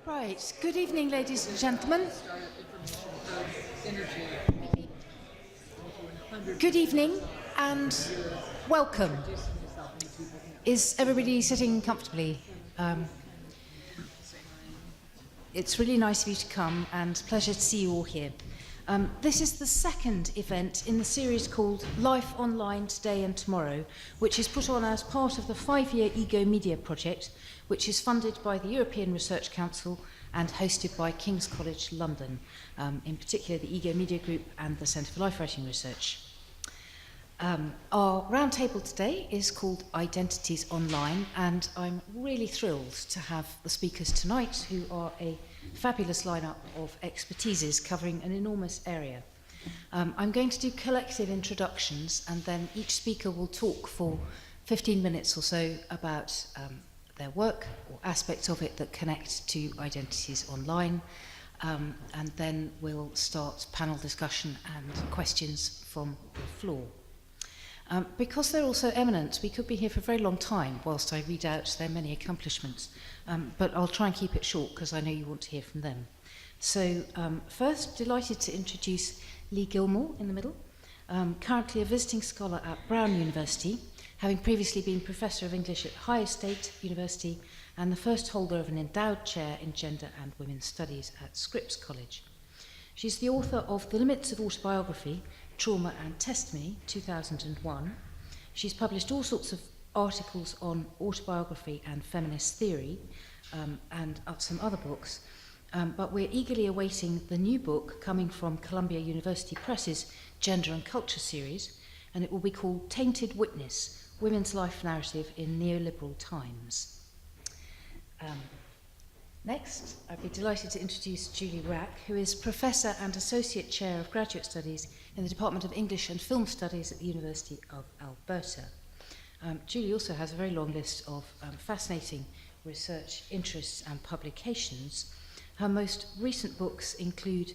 Right, good evening, ladies and gentlemen. Good evening and welcome. Is everybody sitting comfortably? It's really nice of you to come and pleasure to see you all here. This is the second event in the series called Life Online Today and Tomorrow, which is put on as part of the 5-year Ego Media project, which is funded by the European Research Council and hosted by King's College London, in particular the Ego Media Group and the Centre for Life Writing Research. Our roundtable today is called Identities Online, and I'm really thrilled to have the speakers tonight, who are a fabulous lineup of expertises covering an enormous area. I'm going to do collective introductions, and then each speaker will talk for 15 minutes or so about their work or aspects of it that connect to Identities Online, and then we'll start panel discussion and questions from the floor. Because they're all so eminent, we could be here for a very long time whilst I read out their many accomplishments, but I'll try and keep it short because I know you want to hear from them. So first, delighted to introduce Leigh Gilmore in the middle, currently a visiting scholar at Brown University, having previously been Professor of English at Ohio State University and the first holder of an endowed chair in Gender and Women's Studies at Scripps College. She's the author of The Limits of Autobiography, Trauma and Testimony, 2001. She's published all sorts of articles on autobiography and feminist theory, and some other books, but we're eagerly awaiting the new book coming from Columbia University Press's Gender and Culture series, and it will be called Tainted Witness, Women's Life Narrative in Neoliberal Times. Next, I'd be delighted to introduce Julie Rack, who is Professor and Associate Chair of Graduate Studies in the Department of English and Film Studies at the University of Alberta. Julie also has a very long list of fascinating research interests and publications. Her most recent books include,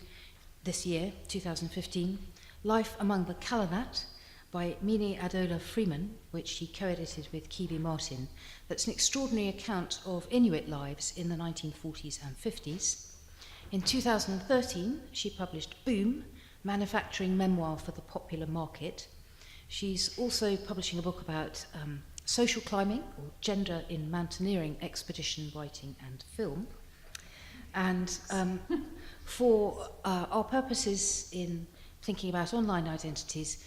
this year, 2015, Life Among the Kalanat by Mini Adola Freeman, which she co-edited with Kibi Martin. That's an extraordinary account of Inuit lives in the 1940s and 50s. In 2013, she published Boom, Manufacturing Memoir for the Popular Market. She's also publishing a book about social climbing, or gender in mountaineering, expedition writing and film. And for our purposes in thinking about online identities,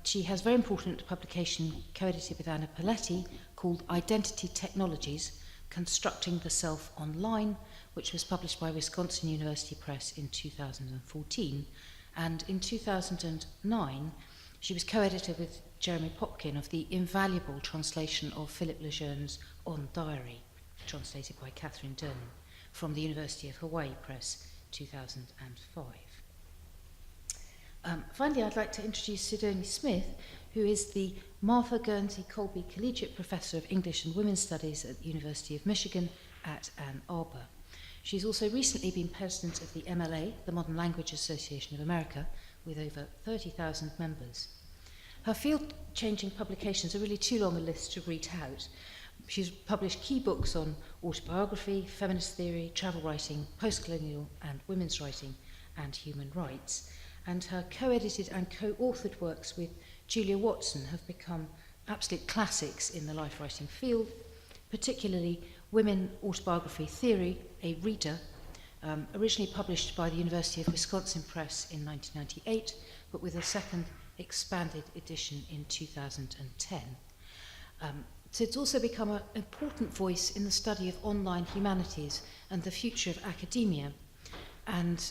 she has a very important publication co-edited with Anna Pelletti called Identity Technologies, Constructing the Self Online, which was published by Wisconsin University Press in 2014. And in 2009, she was co-editor with Jeremy Popkin of the invaluable translation of Philip Lejeune's On Diary, translated by Catherine Dernan, from the University of Hawaii Press, 2005. Finally, I'd like to introduce Sidonie Smith, who is the Martha Guernsey Colby Collegiate Professor of English and Women's Studies at the University of Michigan at Ann Arbor. She's also recently been president of the MLA, the Modern Language Association of America, with over 30,000 members. Her field-changing publications are really too long a list to read out. She's published key books on autobiography, feminist theory, travel writing, post-colonial and women's writing, and human rights. And her co-edited and co-authored works with Julia Watson have become absolute classics in the life writing field, particularly Women Autobiography Theory, A Reader, originally published by the University of Wisconsin Press in 1998, but with a second expanded edition in 2010. So it's also become an important voice in the study of online humanities and the future of academia. And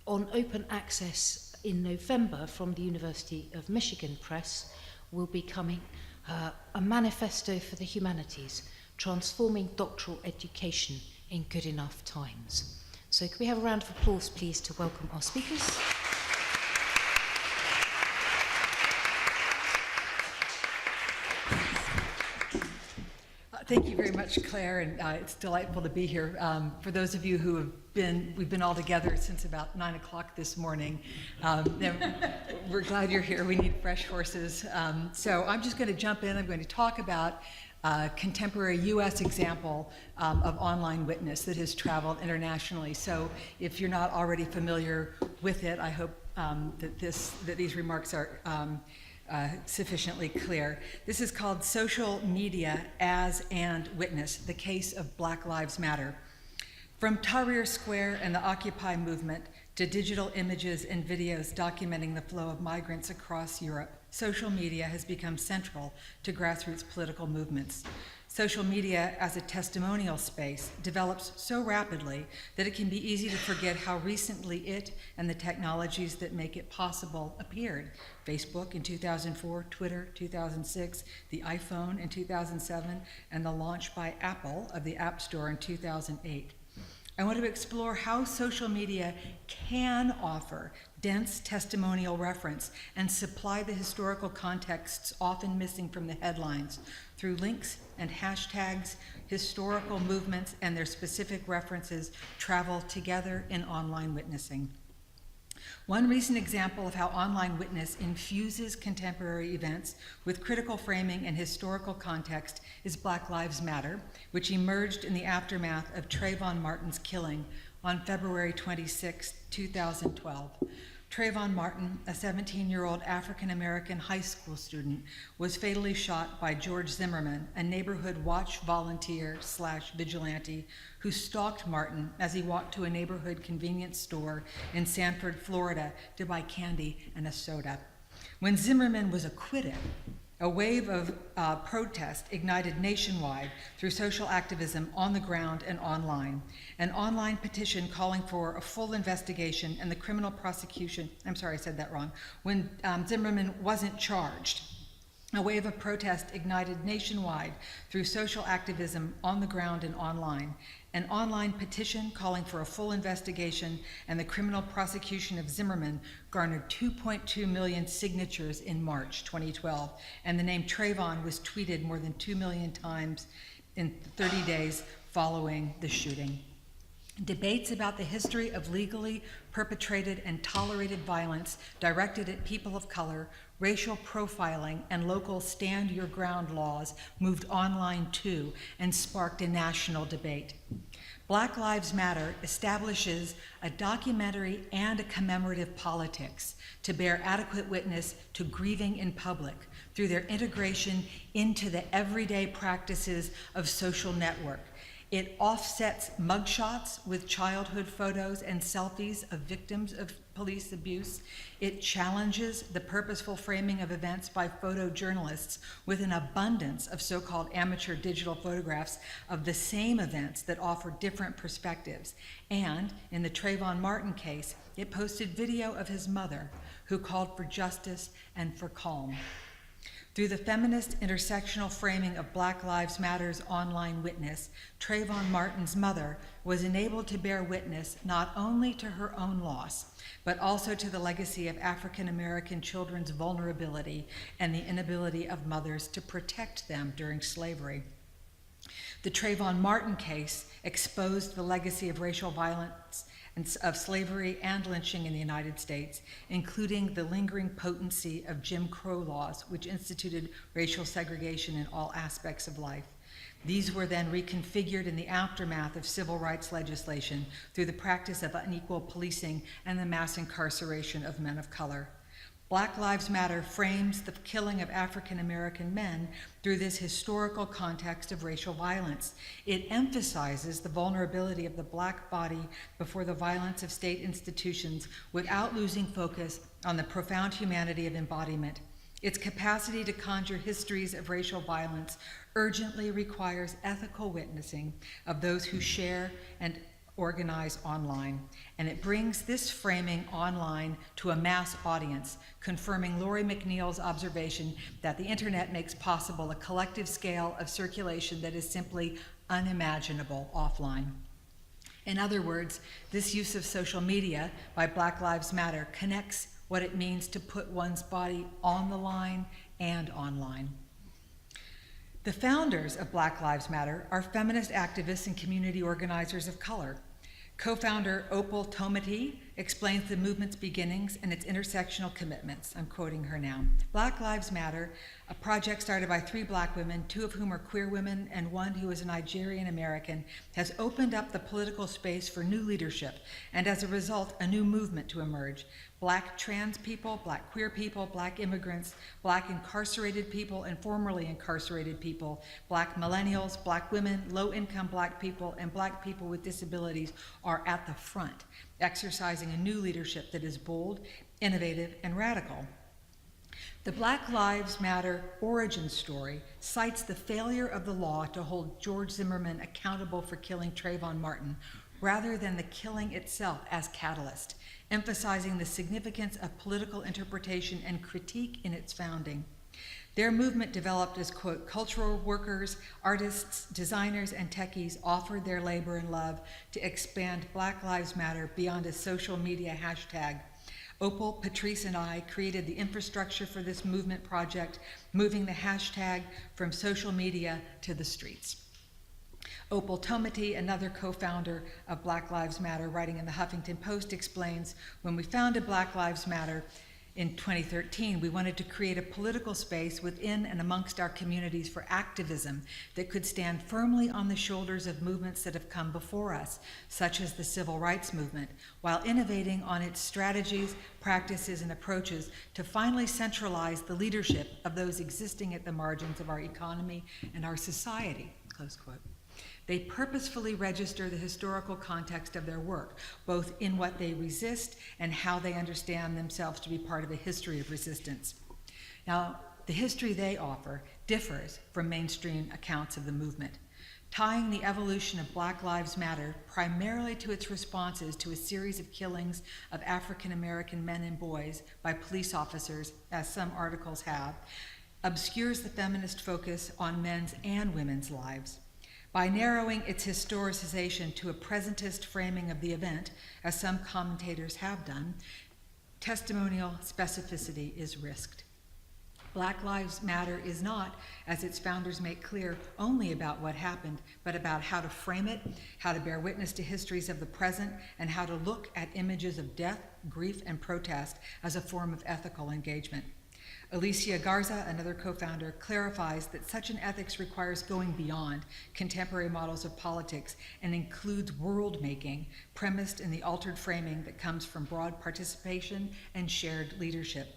on open access in November from the University of Michigan Press will be coming a manifesto for the humanities, transforming doctoral education in good enough times. So could we have a round of applause, please, to welcome our speakers? Thank you very much, Claire, and it's delightful to be here. For those of you who have we've been all together since about 9 o'clock this morning. We're glad you're here. We need fresh horses. So I'm just going to jump in. I'm going to talk about contemporary U.S. example of online witness that has traveled internationally. So if you're not already familiar with it, I hope that these remarks are sufficiently clear. This is called Social Media as and Witness, the case of Black Lives Matter. From Tahrir Square and the Occupy movement to digital images and videos documenting the flow of migrants across Europe, social media has become central to grassroots political movements. Social media as a testimonial space develops so rapidly that it can be easy to forget how recently it and the technologies that make it possible appeared. Facebook in 2004, Twitter 2006, the iPhone in 2007, and the launch by Apple of the App Store in 2008. I want to explore how social media can offer dense testimonial reference and supply the historical contexts often missing from the headlines through links and hashtags. Historical movements and their specific references travel together in online witnessing. One recent example of how online witness infuses contemporary events with critical framing and historical context is Black Lives Matter, which emerged in the aftermath of Trayvon Martin's killing on February 26, 2012. Trayvon Martin, a 17-year-old African-American high school student, was fatally shot by George Zimmerman, a neighborhood watch volunteer / vigilante who stalked Martin as he walked to a neighborhood convenience store in Sanford, Florida, to buy candy and a soda. When Zimmerman was acquitted, a wave of protest ignited nationwide through social activism on the ground and online. An online petition calling for a full investigation and the criminal prosecution, I'm sorry, I said that wrong, when Zimmerman wasn't charged. A wave of protest ignited nationwide through social activism on the ground and online. An online petition calling for a full investigation and the criminal prosecution of Zimmerman garnered 2.2 million signatures in March 2012, and the name Trayvon was tweeted more than 2 million times in 30 days following the shooting. Debates about the history of legally perpetrated and tolerated violence directed at people of color, racial profiling, and local stand your ground laws moved online too and sparked a national debate. Black Lives Matter establishes a documentary and a commemorative politics to bear adequate witness to grieving in public through their integration into the everyday practices of social network. It offsets mugshots with childhood photos and selfies of victims of police abuse. It challenges the purposeful framing of events by photojournalists with an abundance of so-called amateur digital photographs of the same events that offer different perspectives. And in the Trayvon Martin case, it posted video of his mother, who called for justice and for calm. Through the feminist intersectional framing of Black Lives Matter's online witness, Trayvon Martin's mother was enabled to bear witness not only to her own loss, but also to the legacy of African American children's vulnerability and the inability of mothers to protect them during slavery. The Trayvon Martin case exposed the legacy of racial violence of slavery and lynching in the United States, including the lingering potency of Jim Crow laws, which instituted racial segregation in all aspects of life. These were then reconfigured in the aftermath of civil rights legislation through the practice of unequal policing and the mass incarceration of men of color. Black Lives Matter frames the killing of African American men through this historical context of racial violence. It emphasizes the vulnerability of the Black body before the violence of state institutions without losing focus on the profound humanity of embodiment. Its capacity to conjure histories of racial violence urgently requires ethical witnessing of those who share and organize online, and it brings this framing online to a mass audience, confirming Lori McNeil's observation that the internet makes possible a collective scale of circulation that is simply unimaginable offline. In other words, this use of social media by Black Lives Matter connects what it means to put one's body on the line and online. The founders of Black Lives Matter are feminist activists and community organizers of color. Co-founder Opal Tometi explains the movement's beginnings and its intersectional commitments. I'm quoting her now. Black Lives Matter, a project started by 3 Black women, 2 of whom are queer women and 1 who is a Nigerian American, has opened up the political space for new leadership and as a result, a new movement to emerge. Black trans people, Black queer people, Black immigrants, Black incarcerated people and formerly incarcerated people, Black millennials, Black women, low-income Black people, and Black people with disabilities are at the front, exercising a new leadership that is bold, innovative, and radical. The Black Lives Matter origin story cites the failure of the law to hold George Zimmerman accountable for killing Trayvon Martin, rather than the killing itself as catalyst, emphasizing the significance of political interpretation and critique in its founding. Their movement developed as, quote, cultural workers, artists, designers, and techies offered their labor and love to expand Black Lives Matter beyond a social media hashtag. Opal, Patrice, and I created the infrastructure for this movement project, moving the hashtag from social media to the streets. Opal Tomety, another co-founder of Black Lives Matter, writing in the Huffington Post, explains, when we founded Black Lives Matter in 2013, we wanted to create a political space within and amongst our communities for activism that could stand firmly on the shoulders of movements that have come before us, such as the civil rights movement, while innovating on its strategies, practices, and approaches to finally centralize the leadership of those existing at the margins of our economy and our society, close quote. They purposefully register the historical context of their work, both in what they resist and how they understand themselves to be part of a history of resistance. Now, the history they offer differs from mainstream accounts of the movement, tying the evolution of Black Lives Matter primarily to its responses to a series of killings of African American men and boys by police officers, as some articles have, obscures the feminist focus on men's and women's lives. By narrowing its historicization to a presentist framing of the event, as some commentators have done, testimonial specificity is risked. Black Lives Matter is not, as its founders make clear, only about what happened, but about how to frame it, how to bear witness to histories of the present, and how to look at images of death, grief, and protest as a form of ethical engagement. Alicia Garza, another co-founder, clarifies that such an ethics requires going beyond contemporary models of politics and includes world-making, premised in the altered framing that comes from broad participation and shared leadership.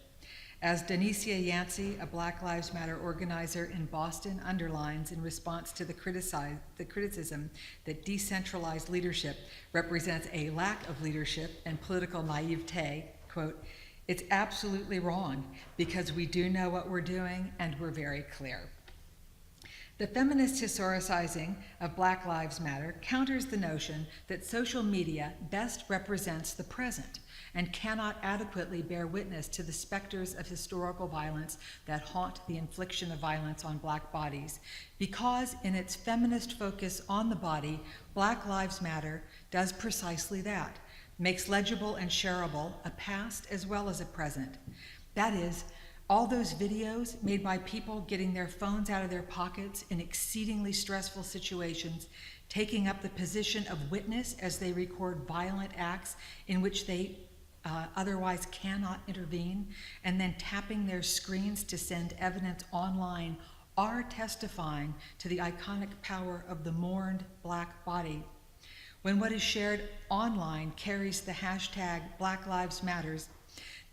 As Donicia Yancey, a Black Lives Matter organizer in Boston, underlines in response to the criticism that decentralized leadership represents a lack of leadership and political naivete, quote, "It's absolutely wrong because we do know what we're doing and we're very clear." The feminist historicizing of Black Lives Matter counters the notion that social media best represents the present and cannot adequately bear witness to the specters of historical violence that haunt the infliction of violence on Black bodies, because in its feminist focus on the body, Black Lives Matter does precisely that. Makes legible and shareable a past as well as a present. That is, all those videos made by people getting their phones out of their pockets in exceedingly stressful situations, taking up the position of witness as they record violent acts in which they otherwise cannot intervene, and then tapping their screens to send evidence online, are testifying to the iconic power of the mourned Black body. When what is shared online carries the hashtag Black Lives Matters,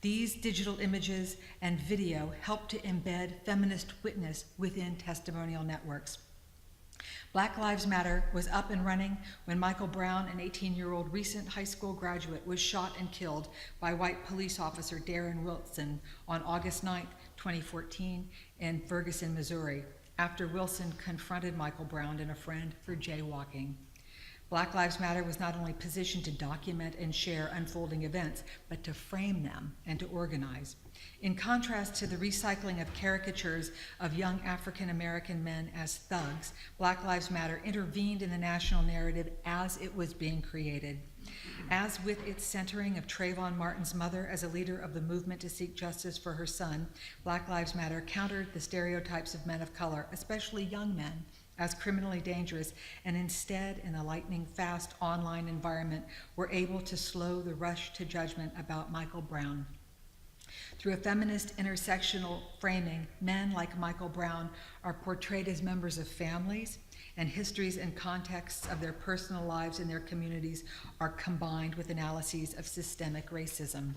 these digital images and video help to embed feminist witness within testimonial networks. Black Lives Matter was up and running when Michael Brown, an 18-year-old recent high school graduate, was shot and killed by white police officer Darren Wilson on August 9, 2014 in Ferguson, Missouri, after Wilson confronted Michael Brown and a friend for jaywalking. Black Lives Matter was not only positioned to document and share unfolding events, but to frame them and to organize. In contrast to the recycling of caricatures of young African American men as thugs, Black Lives Matter intervened in the national narrative as it was being created. As with its centering of Trayvon Martin's mother as a leader of the movement to seek justice for her son, Black Lives Matter countered the stereotypes of men of color, especially young men, as criminally dangerous, and instead, in a lightning-fast online environment, were able to slow the rush to judgment about Michael Brown. Through a feminist intersectional framing, men like Michael Brown are portrayed as members of families, and histories and contexts of their personal lives and their communities are combined with analyses of systemic racism.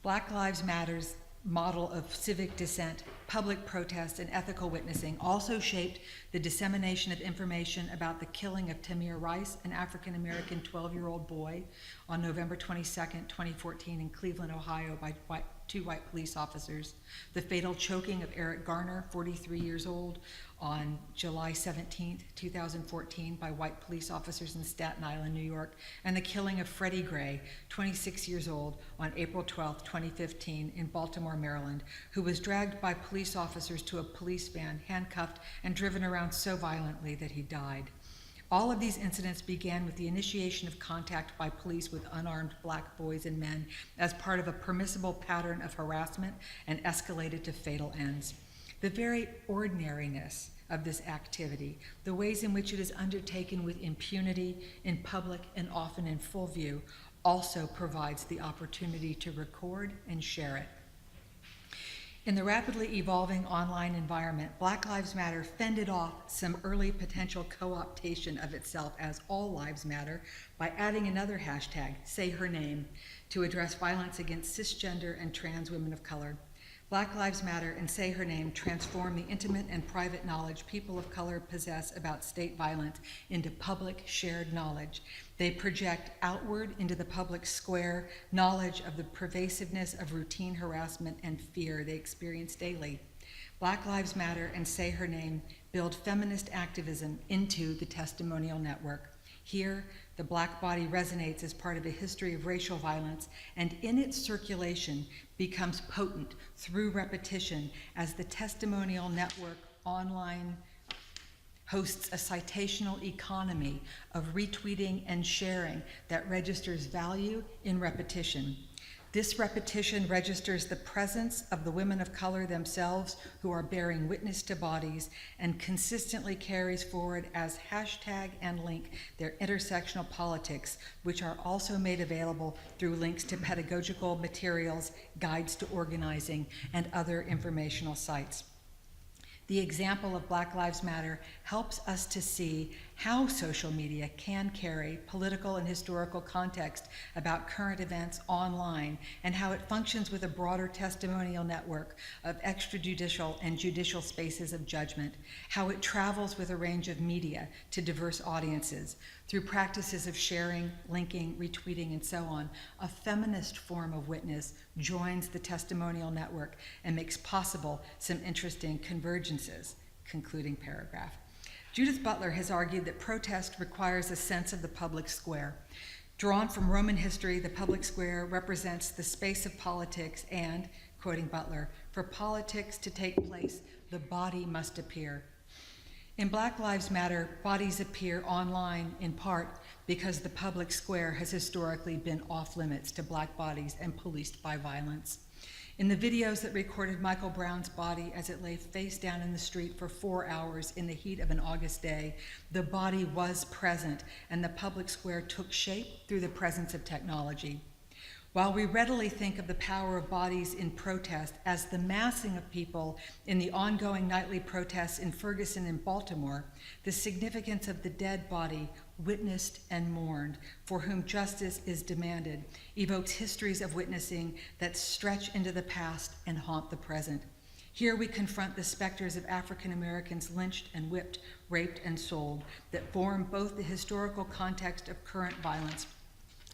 Black Lives Matter's model of civic dissent, public protest, and ethical witnessing also shaped the dissemination of information about the killing of Tamir Rice, an African-American 12-year-old boy, on November 22nd, 2014 in Cleveland, Ohio by two white police officers, the fatal choking of Eric Garner, 43 years old, on July 17th, 2014 by white police officers in Staten Island, New York, and the killing of Freddie Gray, 26 years old, on April 12th, 2015 in Baltimore, Maryland, who was dragged by police officers to a police van, handcuffed, and driven around so violently that he died. All of these incidents began with the initiation of contact by police with unarmed black boys and men as part of a permissible pattern of harassment and escalated to fatal ends. The very ordinariness of this activity, the ways in which it is undertaken with impunity in public and often in full view, also provides the opportunity to record and share it. In the rapidly evolving online environment, Black Lives Matter fended off some early potential co-optation of itself as All Lives Matter by adding another hashtag, Say Her Name, to address violence against cisgender and trans women of color. Black Lives Matter and Say Her Name transform the intimate and private knowledge people of color possess about state violence into public shared knowledge. They project outward into the public square knowledge of the pervasiveness of routine harassment and fear they experience daily. Black Lives Matter and Say Her Name build feminist activism into the testimonial network. Here, the black body resonates as part of a history of racial violence, and in its circulation becomes potent through repetition as the testimonial network online hosts a citational economy of retweeting and sharing that registers value in repetition. This repetition registers the presence of the women of color themselves who are bearing witness to bodies and consistently carries forward as hashtag and link their intersectional politics, which are also made available through links to pedagogical materials, guides to organizing, and other informational sites. The example of Black Lives Matter helps us to see how social media can carry political and historical context about current events online and how it functions with a broader testimonial network of extrajudicial and judicial spaces of judgment, how it travels with a range of media to diverse audiences. Through practices of sharing, linking, retweeting, and so on, a feminist form of witness joins the testimonial network and makes possible some interesting convergences. Concluding paragraph. Judith Butler has argued that protest requires a sense of the public square. Drawn from Roman history, the public square represents the space of politics and, quoting Butler, for politics to take place, the body must appear. In Black Lives Matter, bodies appear online in part because the public square has historically been off limits to black bodies and policed by violence. In the videos that recorded Michael Brown's body as it lay face down in the street for 4 hours in the heat of an August day, the body was present and the public square took shape through the presence of technology. While we readily think of the power of bodies in protest as the massing of people in the ongoing nightly protests in Ferguson and Baltimore, the significance of the dead body witnessed and mourned, for whom justice is demanded, evokes histories of witnessing that stretch into the past and haunt the present. Here we confront the specters of African Americans lynched and whipped, raped and sold that form both the historical context of current violence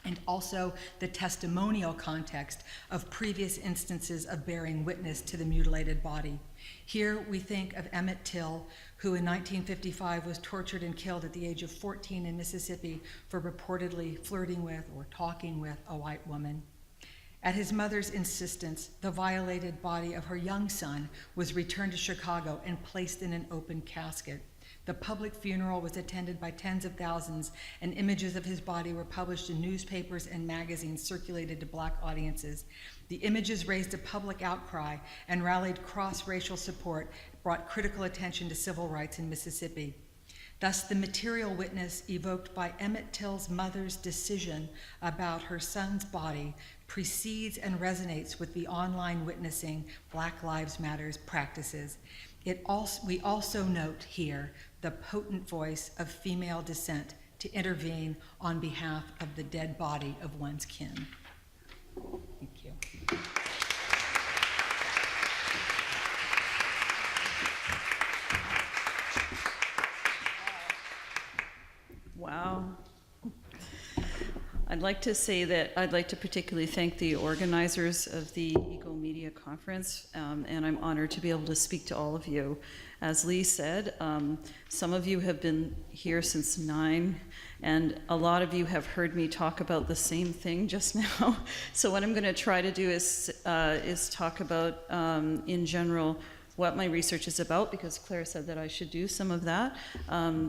and also the testimonial context of previous instances of bearing witness to the mutilated body. Here we think of Emmett Till, who in 1955 was tortured and killed at the age of 14 in Mississippi for reportedly flirting with or talking with a white woman. At his mother's insistence, the violated body of her young son was returned to Chicago and placed in an open casket. The public funeral was attended by tens of thousands, and images of his body were published in newspapers and magazines circulated to black audiences. The images raised a public outcry and rallied cross-racial support, brought critical attention to civil rights in Mississippi. Thus, the material witness evoked by Emmett Till's mother's decision about her son's body precedes and resonates with the online witnessing Black Lives Matter practices. We also note here the potent voice of female dissent to intervene on behalf of the dead body of one's kin. Thank you. Wow. I'd like to say that I'd like to particularly thank the organizers of the Eco Media Conference, and I'm honored to be able to speak to all of you. As Leigh said, some of you have been here since 9, and a lot of you have heard me talk about the same thing just now. So what I'm going to try to do is talk about, in general, what my research is about, because Claire said that I should do some of that,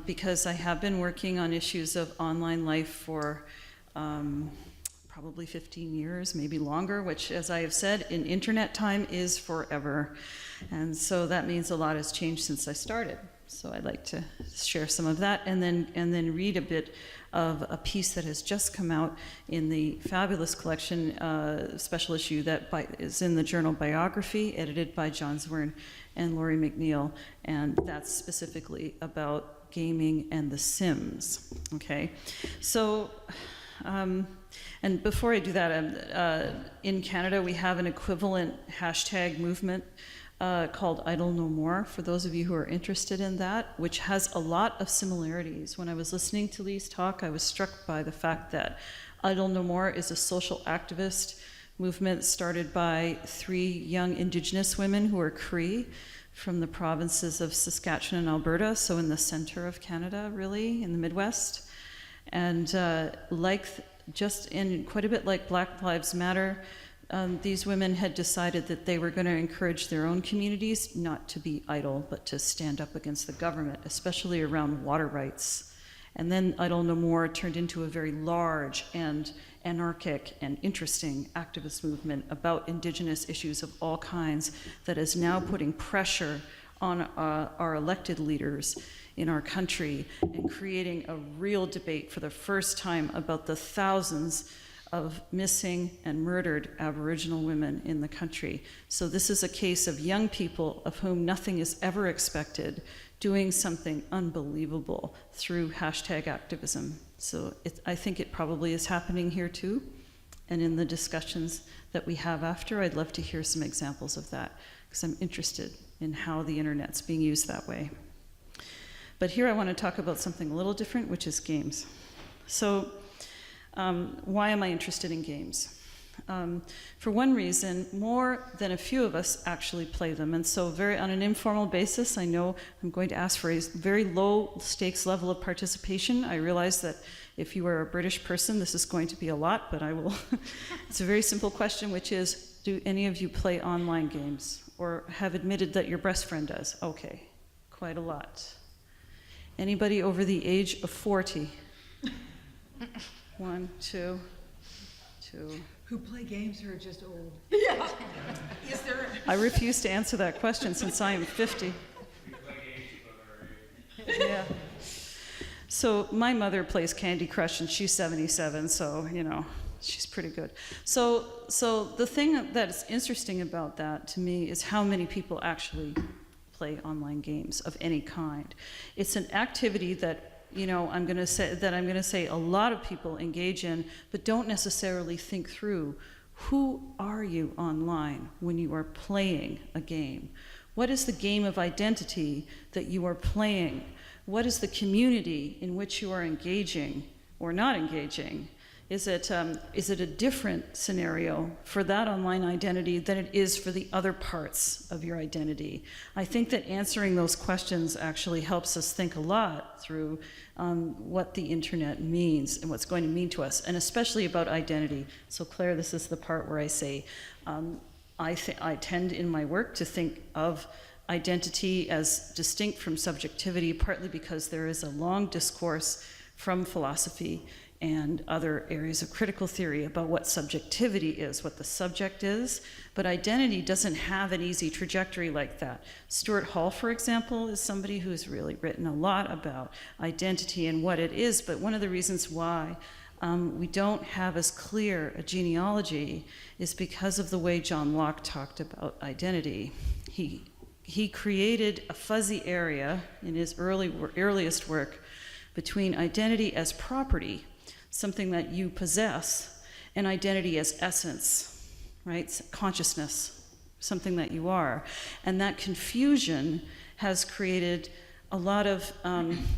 because I have been working on issues of online life for probably 15 years, maybe longer, which, as I have said, in internet time is forever. And so that means a lot has changed since I started. So I'd like to share some of that, and then read a bit of a piece that has just come out in the fabulous collection, special issue that is in the journal Biography, edited by John Zwirn and Laurie McNeil, and that's specifically about gaming and The Sims. Okay, so. And before I do that, in Canada we have an equivalent hashtag movement called Idle No More, for those of you who are interested in that, which has a lot of similarities. When I was listening to Leigh's talk, I was struck by the fact that Idle No More is a social activist movement started by 3 young Indigenous women who are Cree from the provinces of Saskatchewan and Alberta, so in the center of Canada, really, in the Midwest. And just in quite a bit like Black Lives Matter, these women had decided that they were going to encourage their own communities not to be idle, but to stand up against the government, especially around water rights. And then Idle No More turned into a very large and anarchic and interesting activist movement about Indigenous issues of all kinds that is now putting pressure on our elected leaders in our country and creating a real debate for the first time about the thousands of missing and murdered Aboriginal women in the country. So this is a case of young people of whom nothing is ever expected doing something unbelievable through hashtag activism. So I think it probably is happening here too. And in the discussions that we have after, I'd love to hear some examples of that, because I'm interested in how the internet's being used that way. But here I want to talk about something a little different, which is games. So why am I interested in games? For one reason, more than a few of us actually play them. And so on an informal basis, I know I'm going to ask for a very low stakes level of participation. I realize that if you are a British person, this is going to be a lot, but I will. It's a very simple question, which is, do any of you play online games or have admitted that your best friend does? Okay, quite a lot. Anybody over the age of 40? 1, 2. Who play games or are just old? Yeah. Is there? I refuse to answer that question since I am 50. Yeah. So my mother plays Candy Crush and she's 77, so she's pretty good. So the thing that's interesting about that to me is how many people actually play online games of any kind. It's an activity that I'm going to say a lot of people engage in, but don't necessarily think through. Who are you online when you are playing a game? What is the game of identity that you are playing? What is the community in which you are engaging or not engaging? Is it a different scenario for that online identity than it is for the other parts of your identity? I think that answering those questions actually helps us think a lot through what the internet means and what's going to mean to us, and especially about identity. So Claire, this is the part where I say, I tend in my work to think of identity as distinct from subjectivity, partly because there is a long discourse from philosophy and other areas of critical theory about what subjectivity is, what the subject is, but identity doesn't have an easy trajectory like that. Stuart Hall, for example, is somebody who's really written a lot about identity and what it is, but one of the reasons why we don't have as clear a genealogy is because of the way John Locke talked about identity. He created a fuzzy area in his earliest work between identity as property, something that you possess, and identity as essence, right? Consciousness, something that you are. And that confusion has created a lot of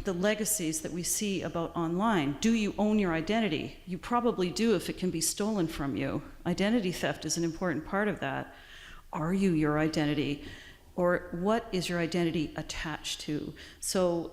the legacies that we see about online. Do you own your identity? You probably do if it can be stolen from you. Identity theft is an important part of that. Are you your identity? Or what is your identity attached to? So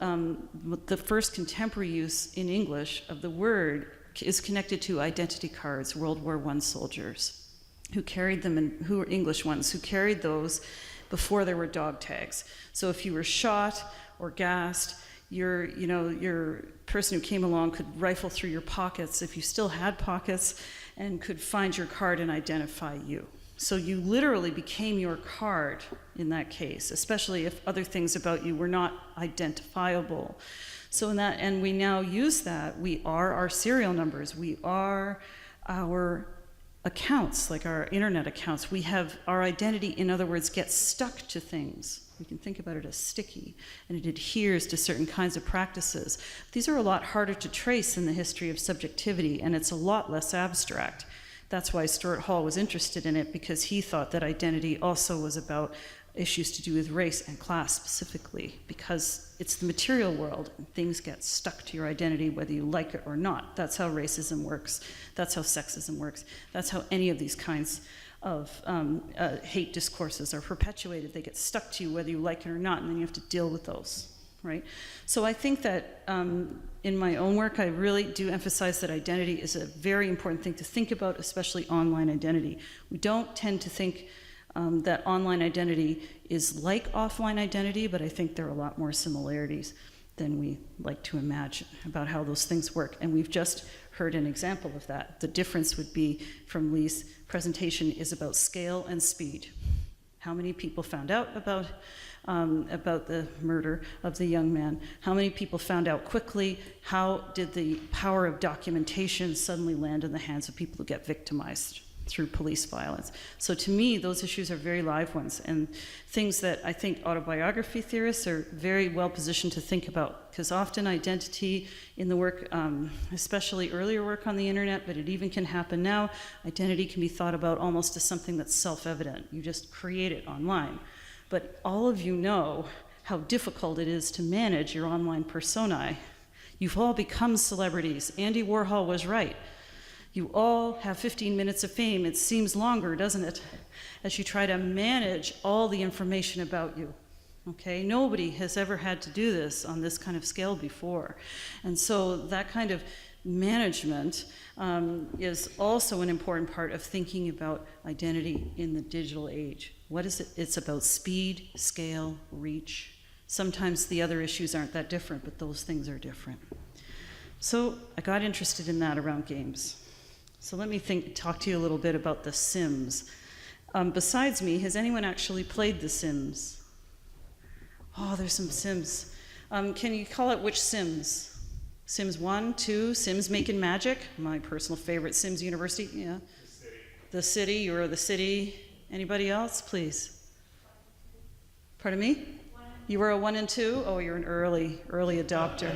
the first contemporary use in English of the word is connected to identity cards, World War I soldiers who carried them, and who were English ones, who carried those before there were dog tags. So if you were shot or gassed, your person who came along could rifle through your pockets, if you still had pockets, and could find your card and identify you. So you literally became your card in that case, especially if other things about you were not identifiable. So in that, and we now use that, we are our serial numbers, we are our accounts, like our internet accounts. We have our identity, in other words, gets stuck to things. We can think about it as sticky, and it adheres to certain kinds of practices. These are a lot harder to trace in the history of subjectivity, and it's a lot less abstract. That's why Stuart Hall was interested in it, because he thought that identity also was about issues to do with race and class specifically, because it's the material world and things get stuck to your identity whether you like it or not. That's how racism works. That's how sexism works. That's how any of these kinds of hate discourses are perpetuated. They get stuck to you whether you like it or not, and then you have to deal with those. Right? So I think that in my own work, I really do emphasize that identity is a very important thing to think about, especially online identity. We don't tend to think that online identity is like offline identity, but I think there are a lot more similarities than we like to imagine about how those things work. And we've just heard an example of that. The difference would be from Leigh's presentation is about scale and speed. How many people found out about the murder of the young man? How many people found out quickly? How did the power of documentation suddenly land in the hands of people who get victimized through police violence? So to me, those issues are very live ones, and things that I think autobiography theorists are very well positioned to think about, because often identity in the work, especially earlier work on the internet, but it even can happen now, identity can be thought about almost as something that's self-evident. You just create it online. But all of you know how difficult it is to manage your online personae. You've all become celebrities. Andy Warhol was right. You all have 15 minutes of fame. It seems longer, doesn't it, as you try to manage all the information about you. Okay? Nobody has ever had to do this on this kind of scale before. And so that kind of management is also an important part of thinking about identity in the digital age. What is it? It's about speed, scale, reach. Sometimes the other issues aren't that different, but those things are different. So I got interested in that around games. So let me talk to you a little bit about The Sims. Besides me, has anyone actually played The Sims? Oh, there's some Sims. Can you call it which Sims? Sims 1, 2, Sims Making Magic, my personal favorite, Sims University, yeah. The City, you're the City. Anybody else, please? Pardon me? You were a 1 and 2? Oh, you're an early adopter.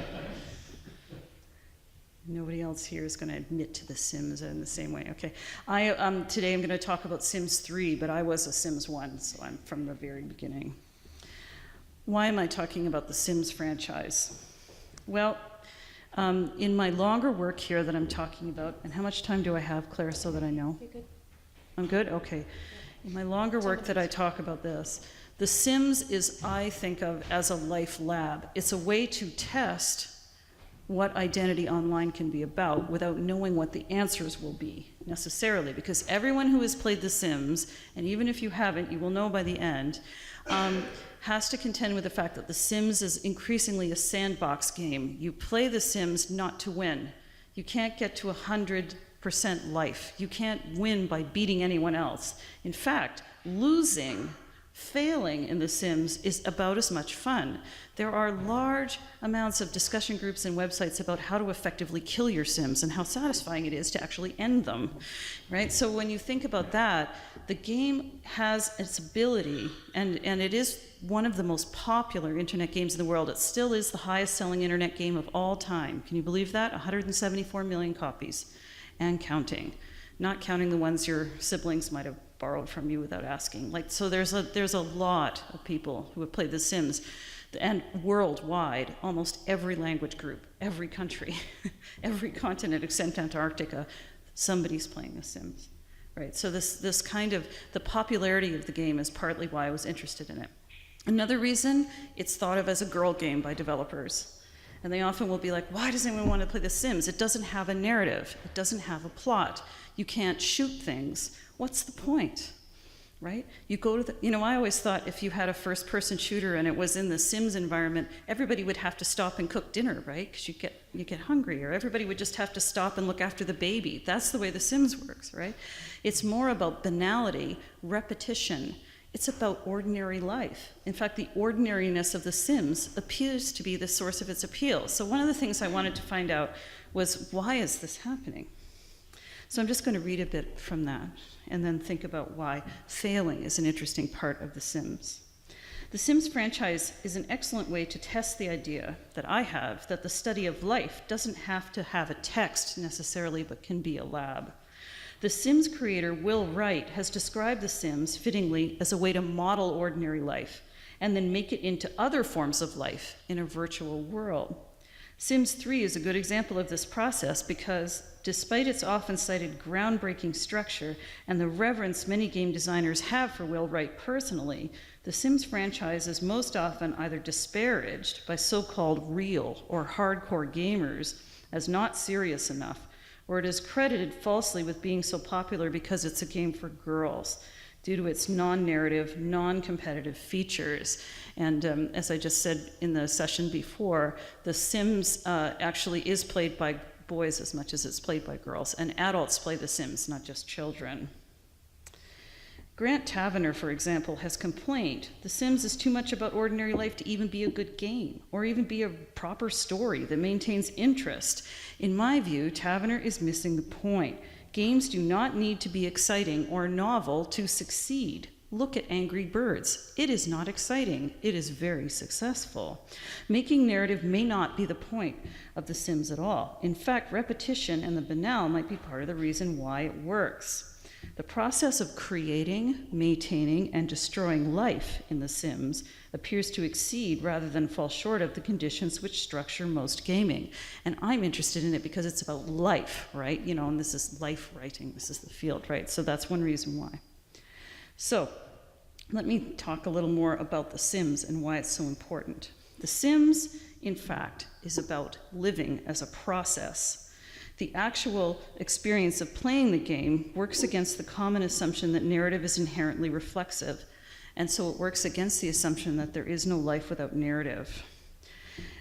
Nobody else here is going to admit to The Sims in the same way. Okay. Today I'm going to talk about Sims 3, but I was a Sims 1, so I'm from the very beginning. Why am I talking about the Sims franchise? Well, in my longer work here that I'm talking about, and how much time do I have, Claire, so that I know? You're good. I'm good? Okay. In my longer work that I talk about this, The Sims is, I think of as a life lab. It's a way to test what identity online can be about without knowing what the answers will be necessarily, because everyone who has played The Sims, and even if you haven't, you will know by the end, has to contend with the fact that The Sims is increasingly a sandbox game. You play The Sims not to win. You can't get to 100% life. You can't win by beating anyone else. In fact, losing, failing in The Sims is about as much fun. There are large amounts of discussion groups and websites about how to effectively kill your Sims and how satisfying it is to actually end them, right? So when you think about that, the game has its ability, and it is one of the most popular internet games in the world. It still is the highest selling internet game of all time. Can you believe that? 174 million copies and counting, not counting the ones your siblings might have borrowed from you without asking. So there's a lot of people who have played The Sims, and worldwide, almost every language group, every country, every continent except Antarctica, somebody's playing The Sims, right? So this kind of, the popularity of the game is partly why I was interested in it. Another reason, it's thought of as a girl game by developers. And they often will be like, why does anyone want to play The Sims? It doesn't have a narrative. It doesn't have a plot. You can't shoot things. What's the point, right? You go to I always thought if you had a first-person shooter and it was in the Sims environment, everybody would have to stop and cook dinner, right? Because you get hungry, or everybody would just have to stop and look after the baby. That's the way The Sims works, right? It's more about banality, repetition. It's about ordinary life. In fact, the ordinariness of The Sims appears to be the source of its appeal. So one of the things I wanted to find out was, why is this happening? So I'm just going to read a bit from that and then think about why failing is an interesting part of The Sims. The Sims franchise is an excellent way to test the idea that I have that the study of life doesn't have to have a text necessarily, but can be a lab. The Sims creator, Will Wright, has described The Sims fittingly as a way to model ordinary life and then make it into other forms of life in a virtual world. Sims 3 is a good example of this process because, despite its often cited groundbreaking structure and the reverence many game designers have for Will Wright personally, the Sims franchise is most often either disparaged by so-called real or hardcore gamers as not serious enough, or it is credited falsely with being so popular because it's a game for girls, due to its non-narrative, non-competitive features. And as I just said in the session before, The Sims actually is played by boys as much as it's played by girls, and adults play The Sims, not just children. Grant Tavener, for example, has complained The Sims is too much about ordinary life to even be a good game, or even be a proper story that maintains interest. In my view, Tavener is missing the point. Games do not need to be exciting or novel to succeed. Look at Angry Birds. It is not exciting. It is very successful. Making narrative may not be the point of The Sims at all. In fact, repetition and the banal might be part of the reason why it works. The process of creating, maintaining, and destroying life in The Sims appears to exceed rather than fall short of the conditions which structure most gaming. And I'm interested in it because it's about life, right? And this is life writing. This is the field, right? So that's one reason why. So let me talk a little more about The Sims and why it's so important. The Sims, in fact, is about living as a process. The actual experience of playing the game works against the common assumption that narrative is inherently reflexive, and so it works against the assumption that there is no life without narrative.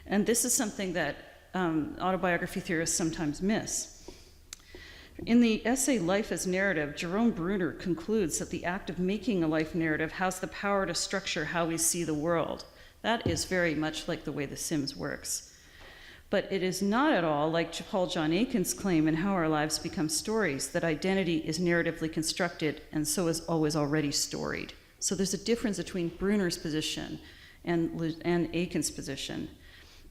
And this is something that autobiography theorists sometimes miss. In the essay Life as Narrative, Jerome Bruner concludes that the act of making a life narrative has the power to structure how we see the world. That is very much like the way The Sims works. But it is not at all like Paul John Aiken's claim in How Our Lives Become Stories, that identity is narratively constructed and so is always already storied. So there's a difference between Bruner's position and Aiken's position.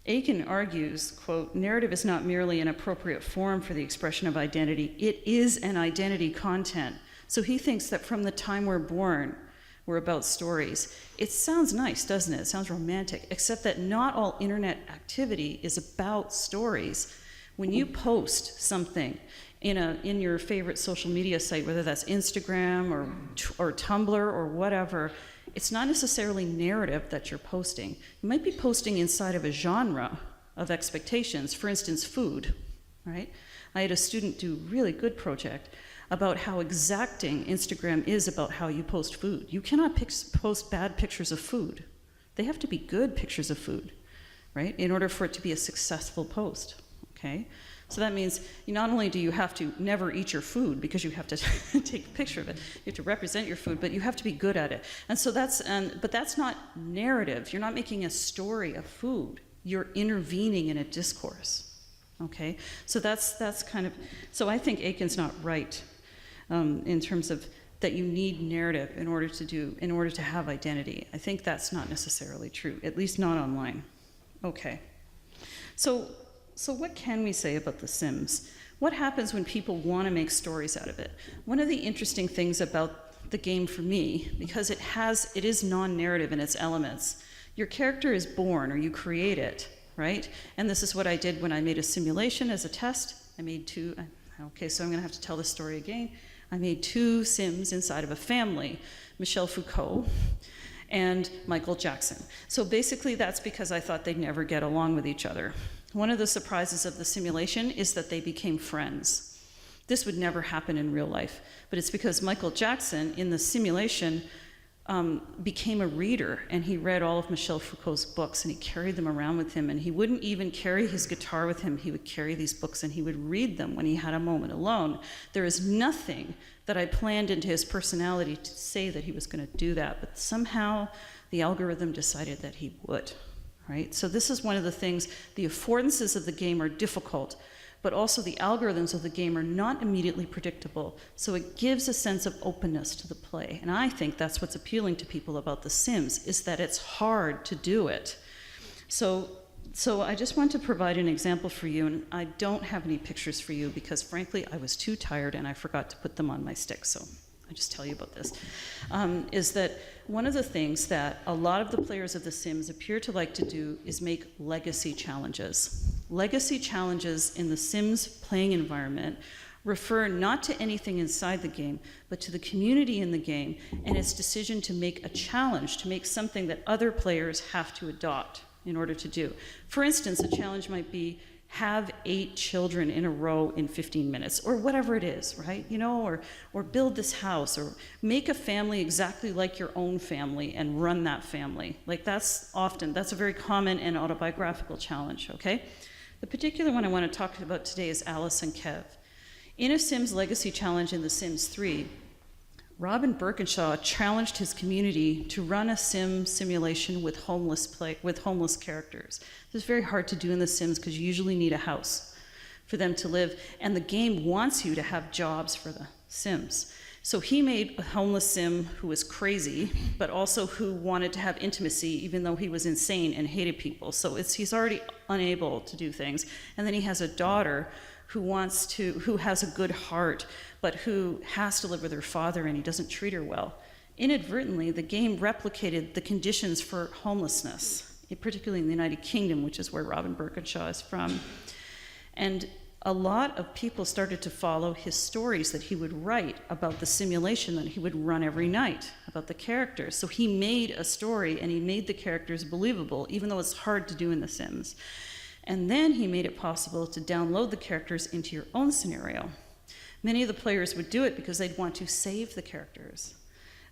Aiken argues, quote, narrative is not merely an appropriate form for the expression of identity, it is an identity content. So he thinks that from the time we're born, we're about stories. It sounds nice, doesn't it? It sounds romantic, except that not all internet activity is about stories. When you post something in your favorite social media site, whether that's Instagram or Tumblr or whatever, it's not necessarily narrative that you're posting. You might be posting inside of a genre of expectations, for instance, food, right? I had a student do a really good project about how exacting Instagram is about how you post food. You cannot post bad pictures of food. They have to be good pictures of food, right, in order for it to be a successful post, okay? So that means not only do you have to never eat your food because you have to take a picture of it, you have to represent your food, but you have to be good at it. And so but that's not narrative. You're not making a story of food. You're intervening in a discourse. Okay? So that's kind of, so I think Aiken's not right in terms of that you need narrative in order to have identity. I think that's not necessarily true, at least not online. Okay. So what can we say about The Sims? What happens when people want to make stories out of it? One of the interesting things about the game for me, because it is non-narrative in its elements, your character is born or you create it, right? And this is what I did when I made a simulation as a test. I made two, okay, so I'm gonna have to tell the story again. I made 2 Sims inside of a family, Michel Foucault and Michael Jackson. So basically that's because I thought they'd never get along with each other. One of the surprises of the simulation is that they became friends. This would never happen in real life, but it's because Michael Jackson in the simulation became a reader, and he read all of Michel Foucault's books, and he carried them around with him, and he wouldn't even carry his guitar with him. He would carry these books, and he would read them when he had a moment alone. There is nothing that I planned into his personality to say that he was going to do that, but somehow the algorithm decided that he would, right? So this is one of the things, the affordances of the game are difficult, but also the algorithms of the game are not immediately predictable. So it gives a sense of openness to the play. And I think that's what's appealing to people about The Sims, is that it's hard to do it. So I just want to provide an example for you, and I don't have any pictures for you because frankly, I was too tired and I forgot to put them on my stick. So I'll just tell you about this, is that one of the things that a lot of the players of The Sims appear to like to do is make legacy challenges. Legacy challenges in The Sims playing environment refer not to anything inside the game, but to the community in the game and its decision to make a challenge, to make something that other players have to adopt in order to do. For instance, a challenge might be have 8 children in a row in 15 minutes, or whatever it is, right? You know, or build this house, or make a family exactly like your own family and run that family. Like that's a very common and autobiographical challenge, okay? The particular one I want to talk about today is Alice and Kev. In a Sims Legacy Challenge in The Sims 3, Robin Birkinshaw challenged his community to run a simulation with homeless characters. This is very hard to do in The Sims because you usually need a house for them to live, and the game wants you to have jobs for the Sims. So he made a homeless Sim who was crazy, but also who wanted to have intimacy even though he was insane and hated people. So he's already unable to do things. And then he has a daughter who has a good heart, but who has to live with her father and he doesn't treat her well. Inadvertently, the game replicated the conditions for homelessness, particularly in the United Kingdom, which is where Robin Birkinshaw is from. And a lot of people started to follow his stories that he would write about the simulation that he would run every night, about the characters. So he made a story and he made the characters believable, even though it's hard to do in The Sims. And then he made it possible to download the characters into your own scenario. Many of the players would do it because they'd want to save the characters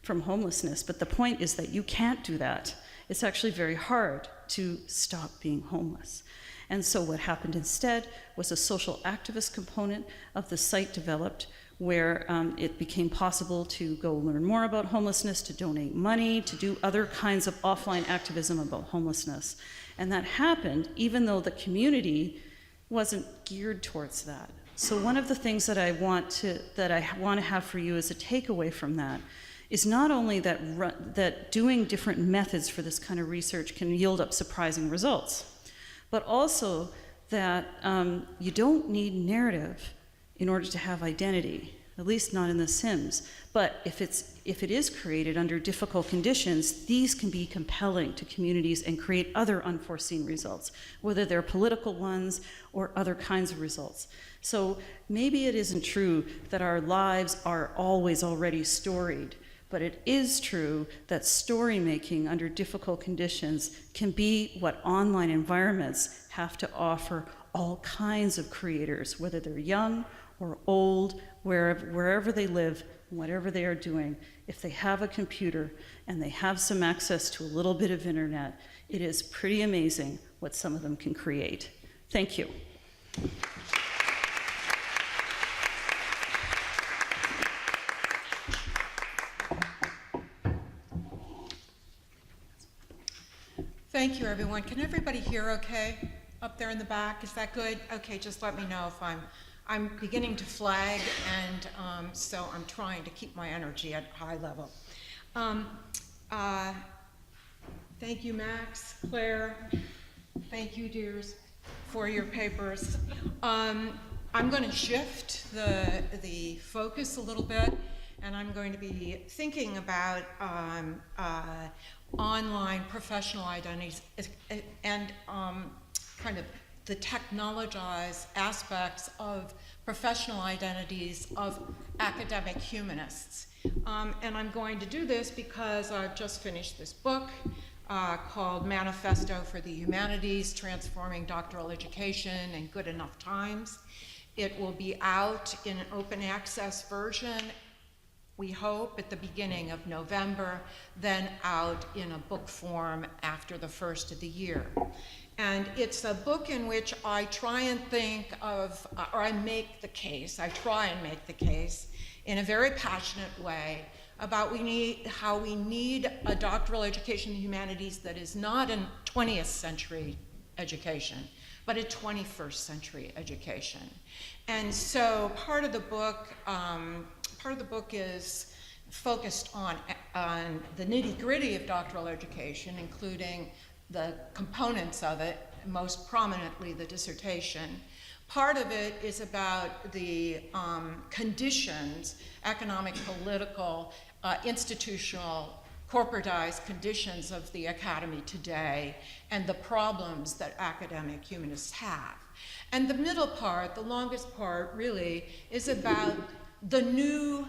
from homelessness, but the point is that you can't do that. It's actually very hard to stop being homeless. And so what happened instead was a social activist component of the site developed, where it became possible to go learn more about homelessness, to donate money, to do other kinds of offline activism about homelessness. And that happened even though the community wasn't geared towards that. So one of the things that I want to have for you as a takeaway from that is not only that doing different methods for this kind of research can yield up surprising results, but also that you don't need narrative in order to have identity, at least not in The Sims. But if it is created under difficult conditions, these can be compelling to communities and create other unforeseen results, whether they're political ones or other kinds of results. So maybe it isn't true that our lives are always already storied, but it is true that story making under difficult conditions can be what online environments have to offer all kinds of creators, whether they're young or old, wherever they live, whatever they are doing. If they have a computer and they have some access to a little bit of internet, it is pretty amazing what some of them can create. Thank you. Thank you, everyone. Can everybody hear okay up there in the back? Is that good? Okay, just let me know if I'm beginning to flag, and so I'm trying to keep my energy at high level. Thank you, Max, Claire. Thank you, dears, for your papers. I'm going to shift the focus a little bit, and I'm going to be thinking about online professional identities and kind of the technologized aspects of professional identities of academic humanists. And I'm going to do this because I've just finished this book called Manifesto for the Humanities, Transforming Doctoral Education in Good Enough Times. It will be out in an open access version, we hope, at the beginning of November, then out in a book form after the first of the year. And it's a book in which I try and think of, or I try and make the case in a very passionate way about how we need a doctoral education in the humanities that is not a 20th century education, but a 21st century education. And so part of the book is focused on the nitty-gritty of doctoral education, including the components of it, most prominently the dissertation. Part of it is about the conditions, economic, political, institutional, corporatized conditions of the academy today and the problems that academic humanists have. And the middle part, the longest part really, is about the new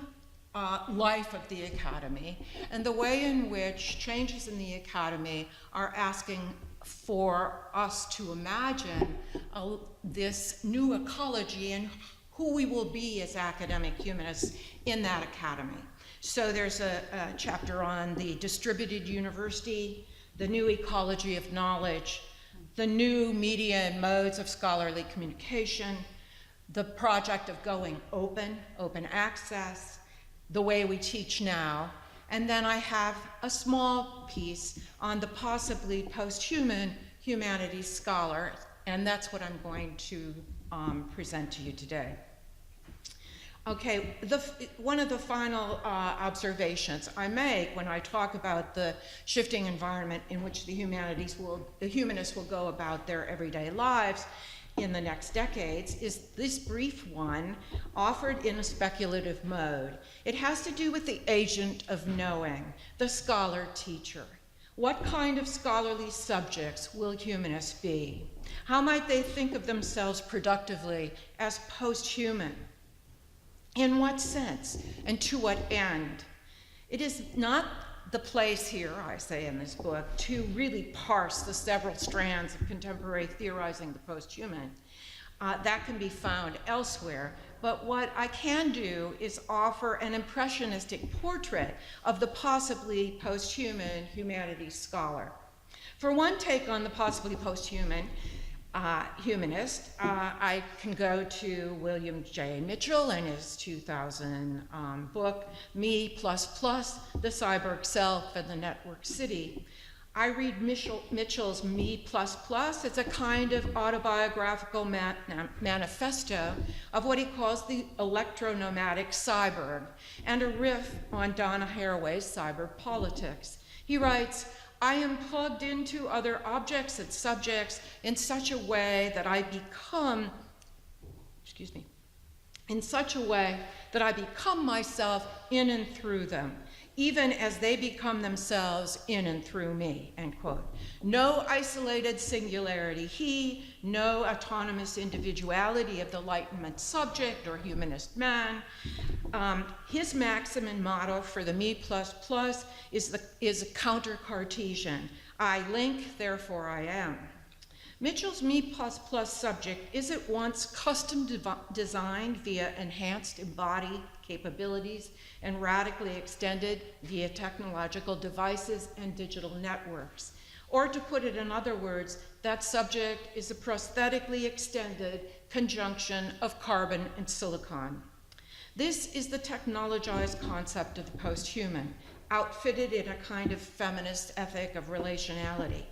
life of the academy and the way in which changes in the academy are asking for us to imagine this new ecology and who we will be as academic humanists in that academy. So there's a chapter on the distributed university, the new ecology of knowledge, the new media and modes of scholarly communication, the project of going open access, the way we teach now, and then I have a small piece on the possibly post-human humanities scholar, and that's what I'm going to present to you today. Okay, one of the final observations I make when I talk about the shifting environment in which the humanists will go about their everyday lives in the next decades is this brief one offered in a speculative mode. It has to do with the agent of knowing, the scholar-teacher. What kind of scholarly subjects will humanists be? How might they think of themselves productively as post-human? In what sense and to what end? It is not the place here, I say in this book, to really parse the several strands of contemporary theorizing the post-human. That can be found elsewhere, but what I can do is offer an impressionistic portrait of the possibly post-human humanities scholar. For one take on the possibly post-human humanist, I can go to William J. Mitchell and his 2000 book, Me++, The Cyborg Self and the Network City. I read Mitchell's Me++, it's a kind of autobiographical manifesto of what he calls the electronomadic cyborg, and a riff on Donna Haraway's cyber politics. He writes, I am plugged into other objects and subjects in such a way that I become myself in and through them, even as they become themselves in and through me, end quote. No isolated singularity, no autonomous individuality of the Enlightenment subject or humanist man. His maxim and motto for the Me++ is a counter-Cartesian. I link, therefore I am. Mitchell's Me++ subject is at once custom designed via enhanced embodied capabilities and radically extended via technological devices and digital networks. Or to put it in other words, that subject is a prosthetically extended conjunction of carbon and silicon. This is the technologized concept of the post-human, outfitted in a kind of feminist ethic of relationality.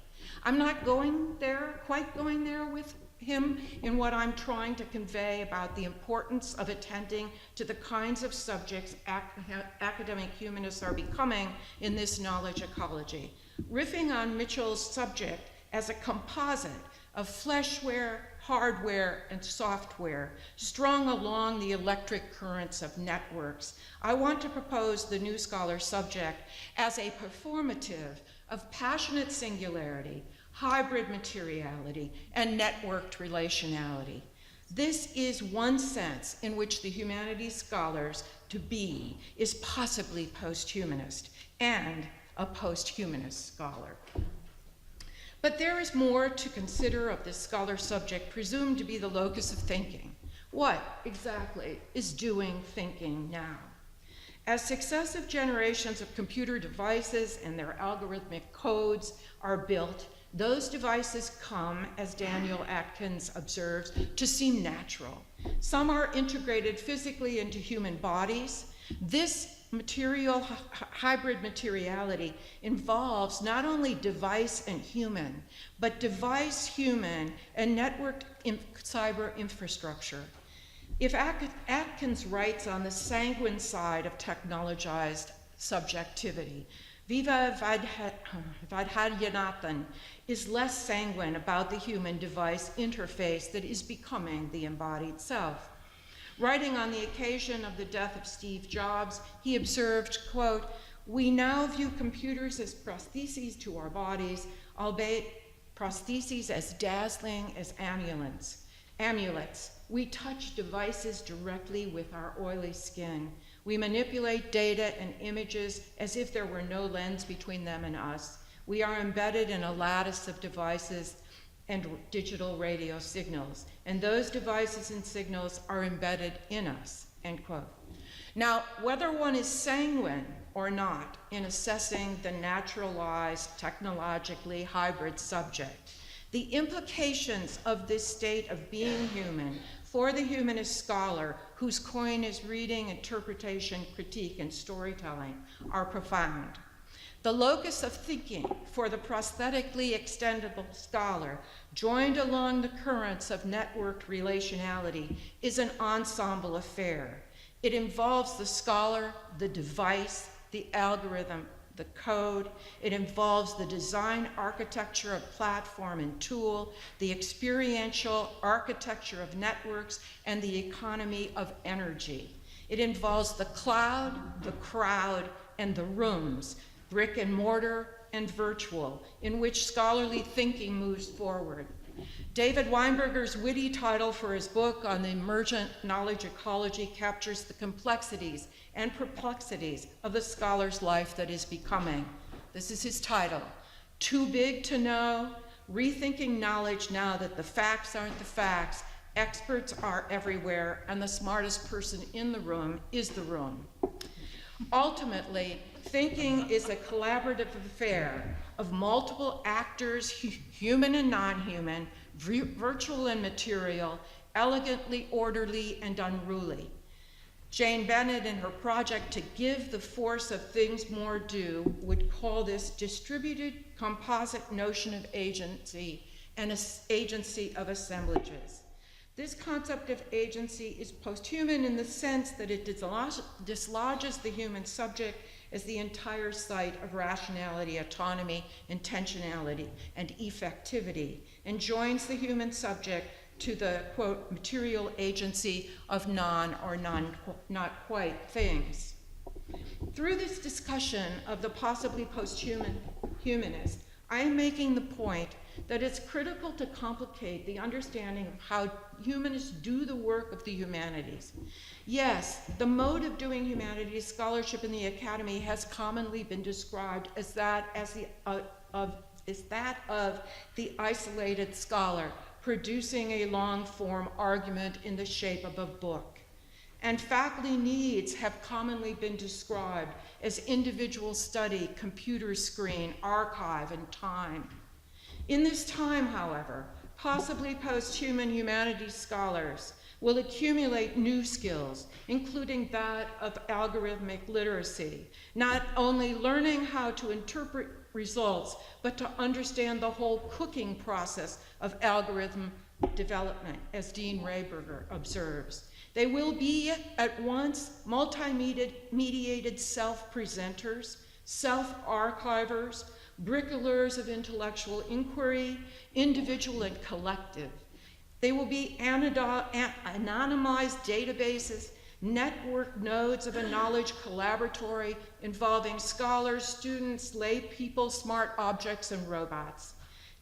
I'm not quite going there with him in what I'm trying to convey about the importance of attending to the kinds of subjects academic humanists are becoming in this knowledge ecology. Riffing on Mitchell's subject as a composite of fleshware, hardware, and software strung along the electric currents of networks, I want to propose the New Scholar subject as a performative of passionate singularity, hybrid materiality, and networked relationality. This is one sense in which the humanities scholars to be is possibly post-humanist and a post-humanist scholar. But there is more to consider of this scholar subject presumed to be the locus of thinking. What exactly is doing thinking now? As successive generations of computer devices and their algorithmic codes are built, those devices come, as Daniel Atkins observes, to seem natural. Some are integrated physically into human bodies. This hybrid materiality involves not only device and human, but device, human, and networked cyber infrastructure. If Atkins writes on the sanguine side of technologized subjectivity, Viva Vaidhyanathan is less sanguine about the human-device interface that is becoming the embodied self. Writing on the occasion of the death of Steve Jobs, he observed, quote, "We now view computers as prostheses to our bodies, albeit prostheses as dazzling as amulets. We touch devices directly with our oily skin. We manipulate data and images as if there were no lens between them and us. We are embedded in a lattice of devices and digital radio signals, and those devices and signals are embedded in us," end quote. Now, whether one is sanguine or not in assessing the naturalized, technologically hybrid subject, the implications of this state of being human for the humanist scholar whose coin is reading, interpretation, critique, and storytelling are profound. The locus of thinking for the prosthetically extendable scholar, joined along the currents of networked relationality, is an ensemble affair. It involves the scholar, the device, the algorithm, the code. It involves the design architecture of platform and tool, the experiential architecture of networks, and the economy of energy. It involves the cloud, the crowd, and the rooms, brick and mortar and virtual, in which scholarly thinking moves forward. David Weinberger's witty title for his book on the emergent knowledge ecology captures the complexities and perplexities of the scholar's life that is becoming. This is his title: Too Big to Know, Rethinking Knowledge Now That the Facts Aren't the Facts, Experts Are Everywhere, and the smartest person in the room is the room. Ultimately, thinking is a collaborative affair of multiple actors, human and non-human, virtual and material, elegantly orderly and unruly. Jane Bennett, in her project To Give the Force of Things More Due, would call this distributed composite notion of agency and agency of assemblages. This concept of agency is post-human in the sense that it dislodges the human subject as the entire site of rationality, autonomy, intentionality, and effectivity, and joins the human subject to the, quote, material agency of not quite things. Through this discussion of the possibly post-humanist, I am making the point that it's critical to complicate the understanding of how humanists do the work of the humanities. Yes, the mode of doing humanities scholarship in the academy has commonly been described as that of the isolated scholar producing a long-form argument in the shape of a book. And faculty needs have commonly been described as individual study, computer screen, archive, and time. In this time, however, possibly post-human humanities scholars will accumulate new skills, including that of algorithmic literacy, not only learning how to interpret results, but to understand the whole cooking process of algorithm development, as Dean Rayberger observes. They will be at once multi-mediated self-presenters, self-archivers, bricoleurs of intellectual inquiry, individual and collective. They will be anonymized databases, network nodes of a knowledge collaboratory involving scholars, students, lay people, smart objects, and robots.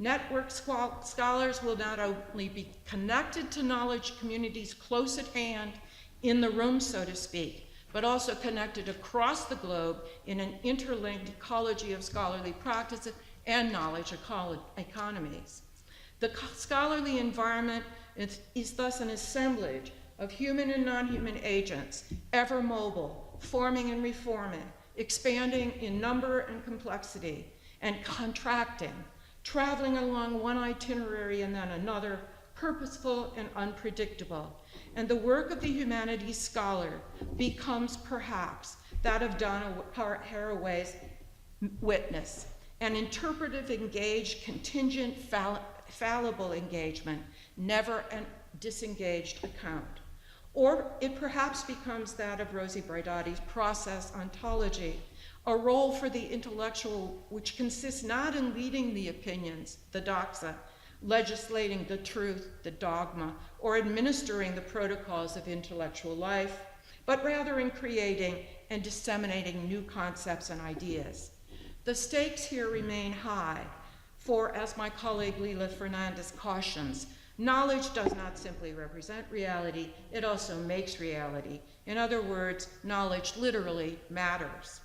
Network scholars will not only be connected to knowledge communities close at hand, in the room, so to speak, but also connected across the globe in an interlinked ecology of scholarly practices and knowledge economies. The scholarly environment is thus an assemblage of human and non-human agents, ever mobile, forming and reforming, expanding in number and complexity, and contracting, traveling along one itinerary and then another, purposeful and unpredictable. And the work of the humanities scholar becomes perhaps that of Donna Haraway's witness, an interpretive, engaged, contingent, fallible engagement, never a disengaged account. Or it perhaps becomes that of Rosie Braidotti's process ontology, a role for the intellectual which consists not in leading the opinions, the doxa, legislating the truth, the dogma, or administering the protocols of intellectual life, but rather in creating and disseminating new concepts and ideas. The stakes here remain high, for as my colleague Leila Fernandez cautions, knowledge does not simply represent reality, it also makes reality. In other words, knowledge literally matters.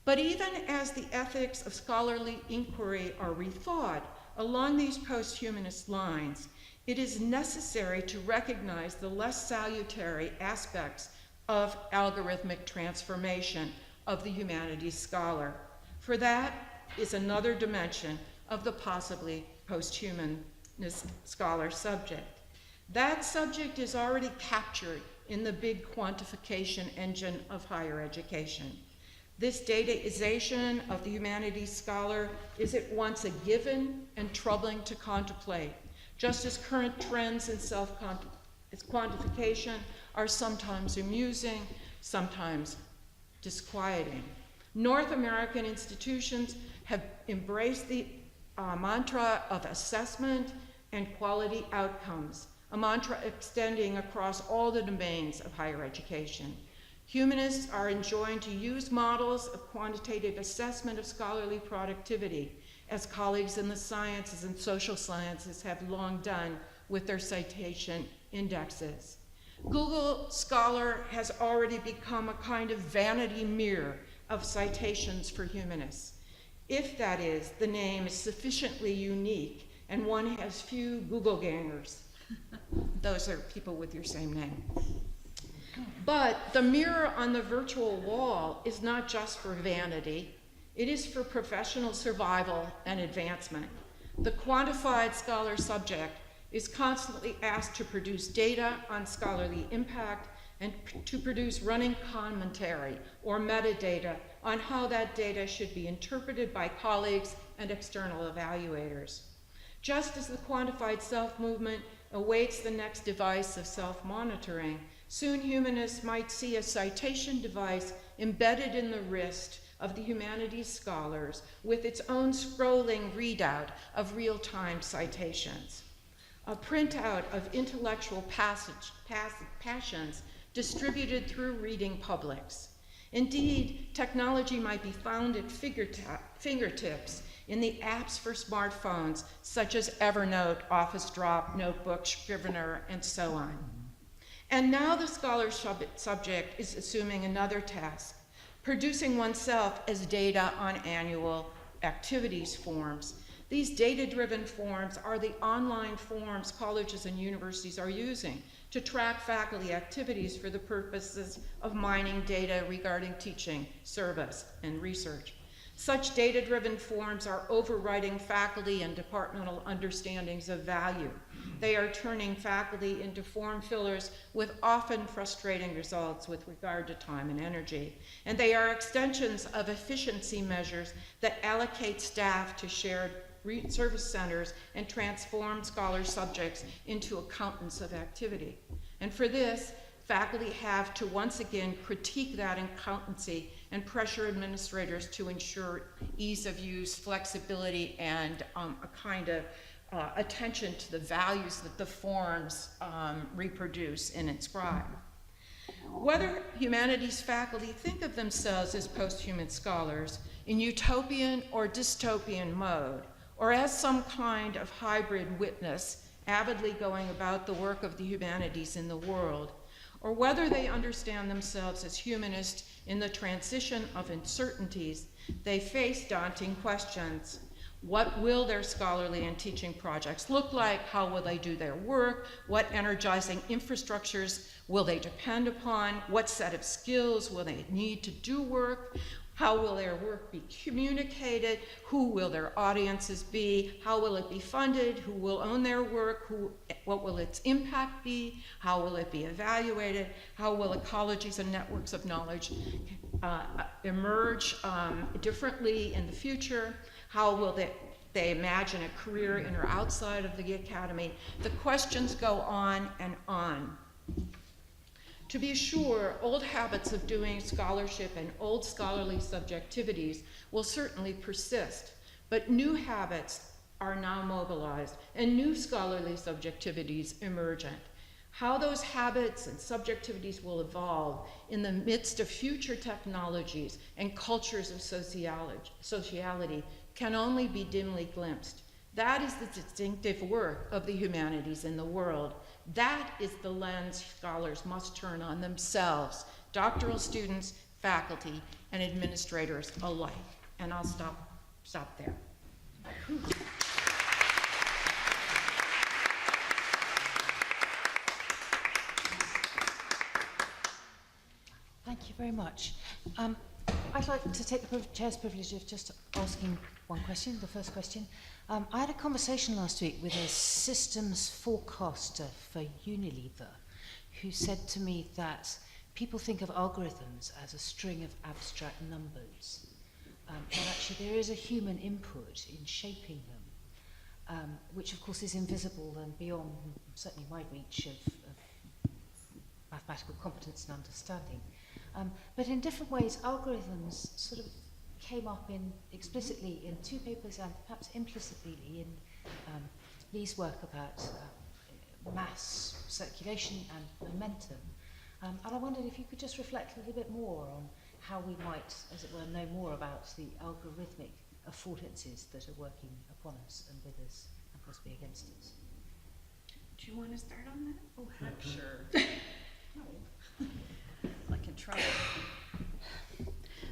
But even as the ethics of scholarly inquiry are rethought along these post-humanist lines, it is necessary to recognize the less salutary aspects of algorithmic transformation of the humanities scholar. For that is another dimension of the possibly post-humanist scholar subject. That subject is already captured in the big quantification engine of higher education. This dataization of the humanities scholar is at once a given and troubling to contemplate, just as current trends in self-quantification are sometimes amusing, sometimes disquieting. North American institutions have embraced the mantra of assessment and quality outcomes, a mantra extending across all the domains of higher education. Humanists are enjoined to use models of quantitative assessment of scholarly productivity, as colleagues in the sciences and social sciences have long done with their citation indexes. Google Scholar has already become a kind of vanity mirror of citations for humanists, if that is, the name is sufficiently unique and one has few Google gangers. Those are people with your same name. But the mirror on the virtual wall is not just for vanity, it is for professional survival and advancement. The quantified scholar subject is constantly asked to produce data on scholarly impact and to produce running commentary or metadata on how that data should be interpreted by colleagues and external evaluators. Just as the quantified self movement awaits the next device of self-monitoring, soon humanists might see a citation device embedded in the wrist of the humanities scholars with its own scrolling readout of real-time citations. A printout of intellectual passions distributed through reading publics. Indeed, technology might be found at fingertips in the apps for smartphones, such as Evernote, Office Drop, Notebook, Scrivener, and so on. And now the scholar subject is assuming another task, producing oneself as data on annual activities forms. These data-driven forms are the online forms colleges and universities are using to track faculty activities for the purposes of mining data regarding teaching, service, and research. Such data-driven forms are overriding faculty and departmental understandings of value. They are turning faculty into form fillers with often frustrating results with regard to time and energy. And they are extensions of efficiency measures that allocate staff to shared service centers and transform scholar subjects into accountants of activity. And for this, faculty have to once again critique that accountancy and pressure administrators to ensure ease of use, flexibility, and a kind of attention to the values that the forms reproduce and inscribe. Whether humanities faculty think of themselves as post-human scholars in utopian or dystopian mode, or as some kind of hybrid witness avidly going about the work of the humanities in the world, or whether they understand themselves as humanists in the transition of uncertainties, they face daunting questions. What will their scholarly and teaching projects look like? How will they do their work? What energizing infrastructures will they depend upon? What set of skills will they need to do work? How will their work be communicated? Who will their audiences be? How will it be funded? Who will own their work? What will its impact be? How will it be evaluated? How will ecologies and networks of knowledge emerge differently in the future? How will they imagine a career in or outside of the academy? The questions go on and on. To be sure, old habits of doing scholarship and old scholarly subjectivities will certainly persist, but new habits are now mobilized and new scholarly subjectivities emergent. How those habits and subjectivities will evolve in the midst of future technologies and cultures of sociality can only be dimly glimpsed. That is the distinctive work of the humanities in the world. That is the lens scholars must turn on themselves, doctoral students, faculty, and administrators alike. And I'll stop there. Thank you very much. I'd like to take the chair's privilege of just asking one question, the first question. I had a conversation last week with a systems forecaster for Unilever who said to me that people think of algorithms as a string of abstract numbers, but actually there is a human input in shaping them, which of course is invisible and beyond certainly my reach of mathematical competence and understanding. But in different ways, algorithms sort of came up explicitly in two papers and perhaps implicitly in Leigh's work about mass circulation and momentum. And I wondered if you could just reflect a little bit more on how we might, as it were, know more about the algorithmic affordances that are working upon us and with us and possibly against us. Do you want to start on that? Oh, heck, sure. I can try.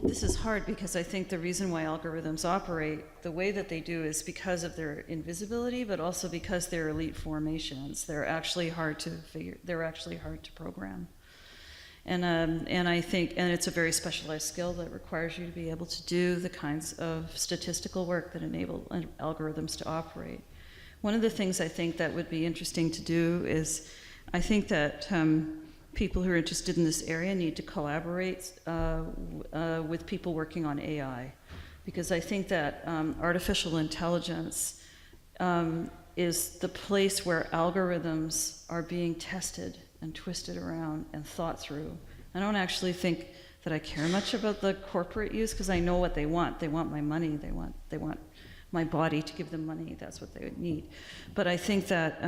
This is hard because I think the reason why algorithms operate the way that they do is because of their invisibility, but also because they're elite formations. They're actually hard to figure. They're actually hard to program. And I think, and it's a very specialized skill that requires you to be able to do the kinds of statistical work that enable algorithms to operate. One of the things I think that would be interesting to do is, I think that people who are interested in this area need to collaborate with people working on AI, because I think that artificial intelligence is the place where algorithms are being tested and twisted around and thought through. I don't actually think that I care much about the corporate use, because I know what they want. They want my money. They want my body to give them money. That's what they would need. But I think that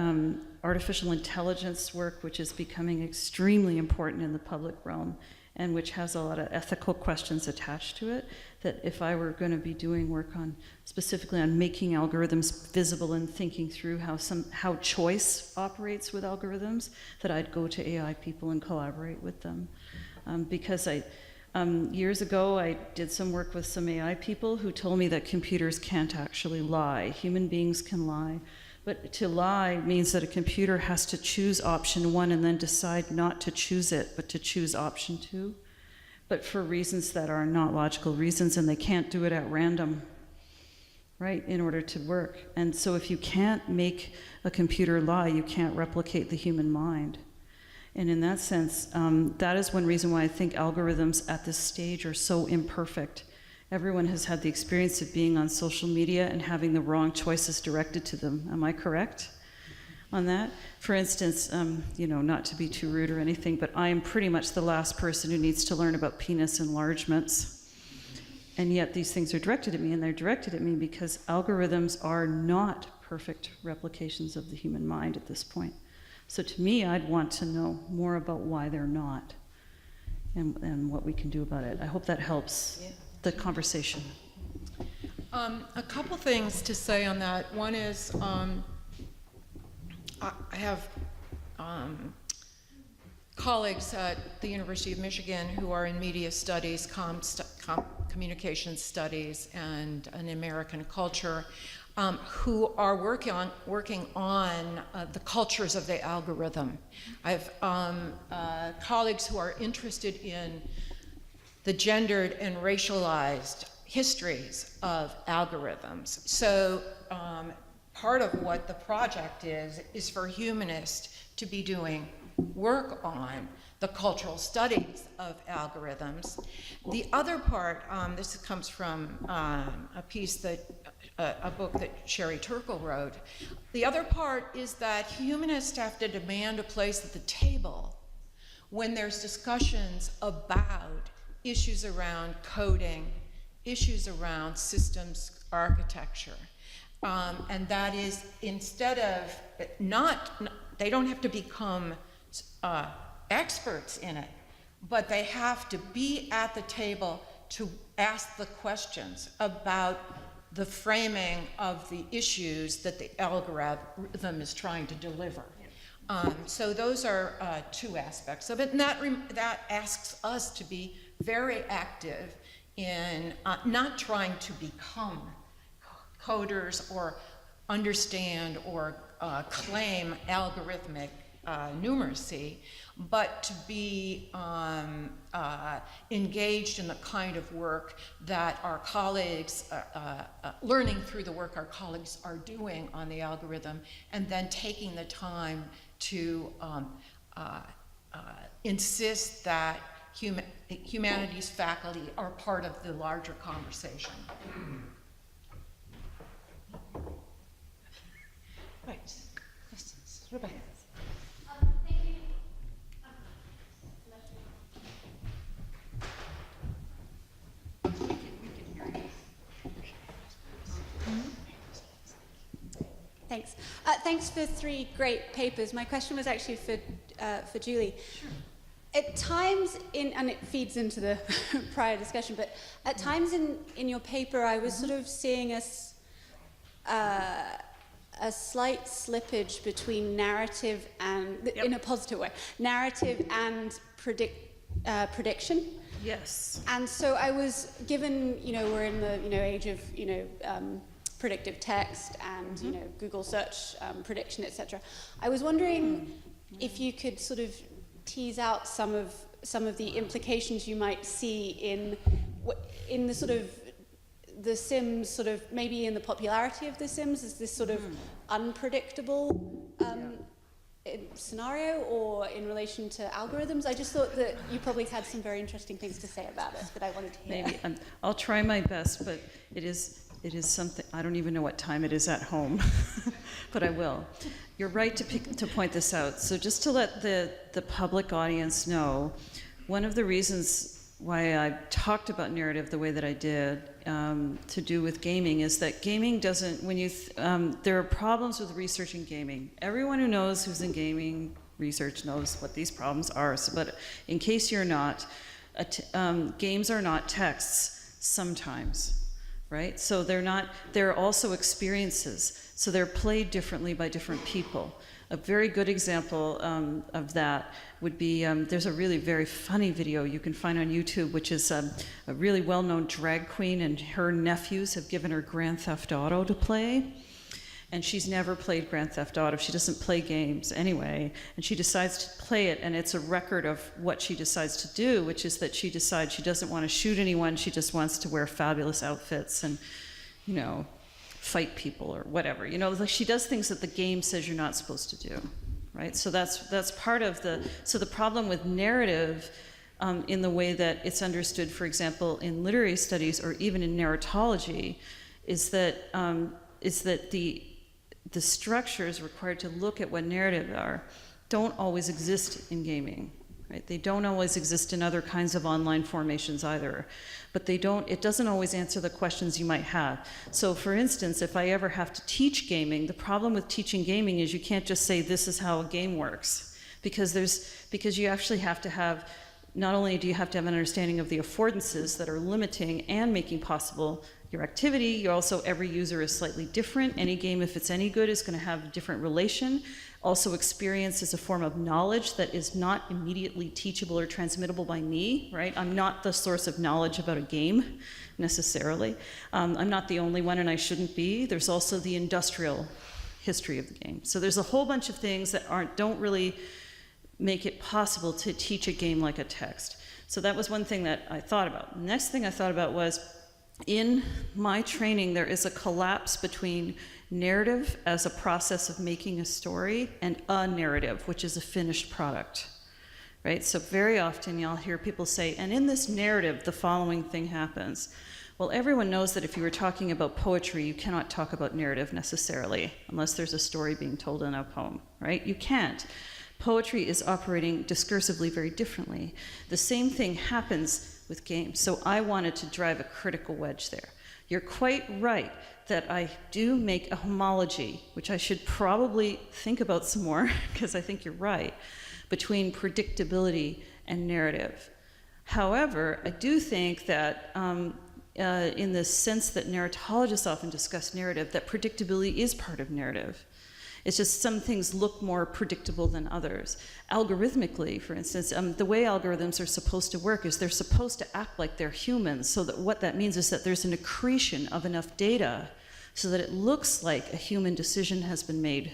artificial intelligence work, which is becoming extremely important in the public realm and which has a lot of ethical questions attached to it, that if I were going to be doing work on specifically on making algorithms visible and thinking through how choice operates with algorithms, that I'd go to AI people and collaborate with them. Because years ago, I did some work with some AI people who told me that computers can't actually lie. Human beings can lie. But to lie means that a computer has to choose option 1 and then decide not to choose it, but to choose option 2. but for reasons that are not logical reasons, and they can't do it at random, right, in order to work. And so if you can't make a computer lie, you can't replicate the human mind. And in that sense, that is one reason why I think algorithms at this stage are so imperfect. Everyone has had the experience of being on social media and having the wrong choices directed to them. Am I correct on that? For instance, not to be too rude or anything, but I am pretty much the last person who needs to learn about penis enlargements. And yet these things are directed at me, and they're directed at me because algorithms are not perfect replications of the human mind at this point. So to me, I'd want to know more about why they're not and what we can do about it. I hope that helps the conversation. A couple things to say on that. One is I have colleagues at the University of Michigan who are in media studies, communication studies, and an American culture, who are working on the cultures of the algorithm. I have colleagues who are interested in the gendered and racialized histories of algorithms. So part of what the project is for humanists to be doing work on the cultural studies of algorithms. The other part, this comes from a book that Sherry Turkle wrote. The other part is that humanists have to demand a place at the table when there's discussions about issues around coding, issues around systems architecture. And that is, instead of they don't have to become experts in it, but they have to be at the table to ask the questions about the framing of the issues that the algorithm is trying to deliver. So those are two aspects of it, and that asks us to be very active in not trying to become coders or understand or claim algorithmic numeracy, but to be engaged in the kind of work that our colleagues, learning through the work our colleagues are doing on the algorithm, and then taking the time to insist that humanities faculty are part of the larger conversation. Right. Questions? Rebecca. Thank you. Thanks. Thanks for 3 great papers. My question was actually for Julie. Sure. At times and it feeds into the prior discussion, but at times in your paper, I was sort of seeing a slight slippage between narrative and, in a positive way, narrative and prediction. Yes. And so I was given, we're in the, age of, predictive text and, Google search prediction, etc. I was wondering if you could sort of tease out some of the implications you might see in the sort of the Sims, sort of maybe in the popularity of the Sims, is this sort of unpredictable scenario, or in relation to algorithms? I just thought that you probably had some very interesting things to say about it that I wanted to hear. Maybe I'll try my best, but it is something, I don't even know what time it is at home, but I will. You're right to point this out. So just to let the public audience know, one of the reasons why I talked about narrative the way that I did to do with gaming is that gaming doesn't, there are problems with researching gaming. Everyone who knows who's in gaming research knows what these problems are. So, but in case you're not, games are not texts sometimes. Right? So they're also experiences. So they're played differently by different people. A very good example of that would be, there's a really very funny video you can find on YouTube, which is a really well-known drag queen, and her nephews have given her Grand Theft Auto to play. and she's never played Grand Theft Auto. She doesn't play games anyway, and she decides to play it, and it's a record of what she decides to do, which is that she decides she doesn't want to shoot anyone, she just wants to wear fabulous outfits and, you know, fight people or whatever. You know, like she does things that the game says you're not supposed to do, right? So that's part of the problem with narrative in the way that it's understood, for example, in literary studies or even in narratology, is that the structures required to look at what narratives are don't always exist in gaming, right? They don't always exist in other kinds of online formations either, but it doesn't always answer the questions you might have. So for instance, if I ever have to teach gaming, the problem with teaching gaming is you can't just say this is how a game works, because you actually have to have, not only do you have to have an understanding of the affordances that are limiting and making possible your activity, you also, every user is slightly different. Any game, if it's any good, is going to have a different relation. Also, experience is a form of knowledge that is not immediately teachable or transmittable by me, right? I'm not the source of knowledge about a game, necessarily. I'm not the only one, and I shouldn't be. There's also the industrial history of the game. So there's a whole bunch of things that don't really make it possible to teach a game like a text. So that was one thing that I thought about. The next thing I thought about was, in my training, there is a collapse between narrative as a process of making a story and a narrative, which is a finished product, right? So very often you'll hear people say, and in this narrative, the following thing happens. Well, everyone knows that if you were talking about poetry, you cannot talk about narrative necessarily, unless there's a story being told in a poem, right? You can't. Poetry is operating discursively very differently. The same thing happens with games. So I wanted to drive a critical wedge there. You're quite right that I do make a homology, which I should probably think about some more, because I think you're right, between predictability and narrative. However, I do think that in the sense that narratologists often discuss narrative, that predictability is part of narrative. It's just some things look more predictable than others. Algorithmically, for instance, the way algorithms are supposed to work is they're supposed to act like they're humans, so that what that means is that there's an accretion of enough data so that it looks like a human decision has been made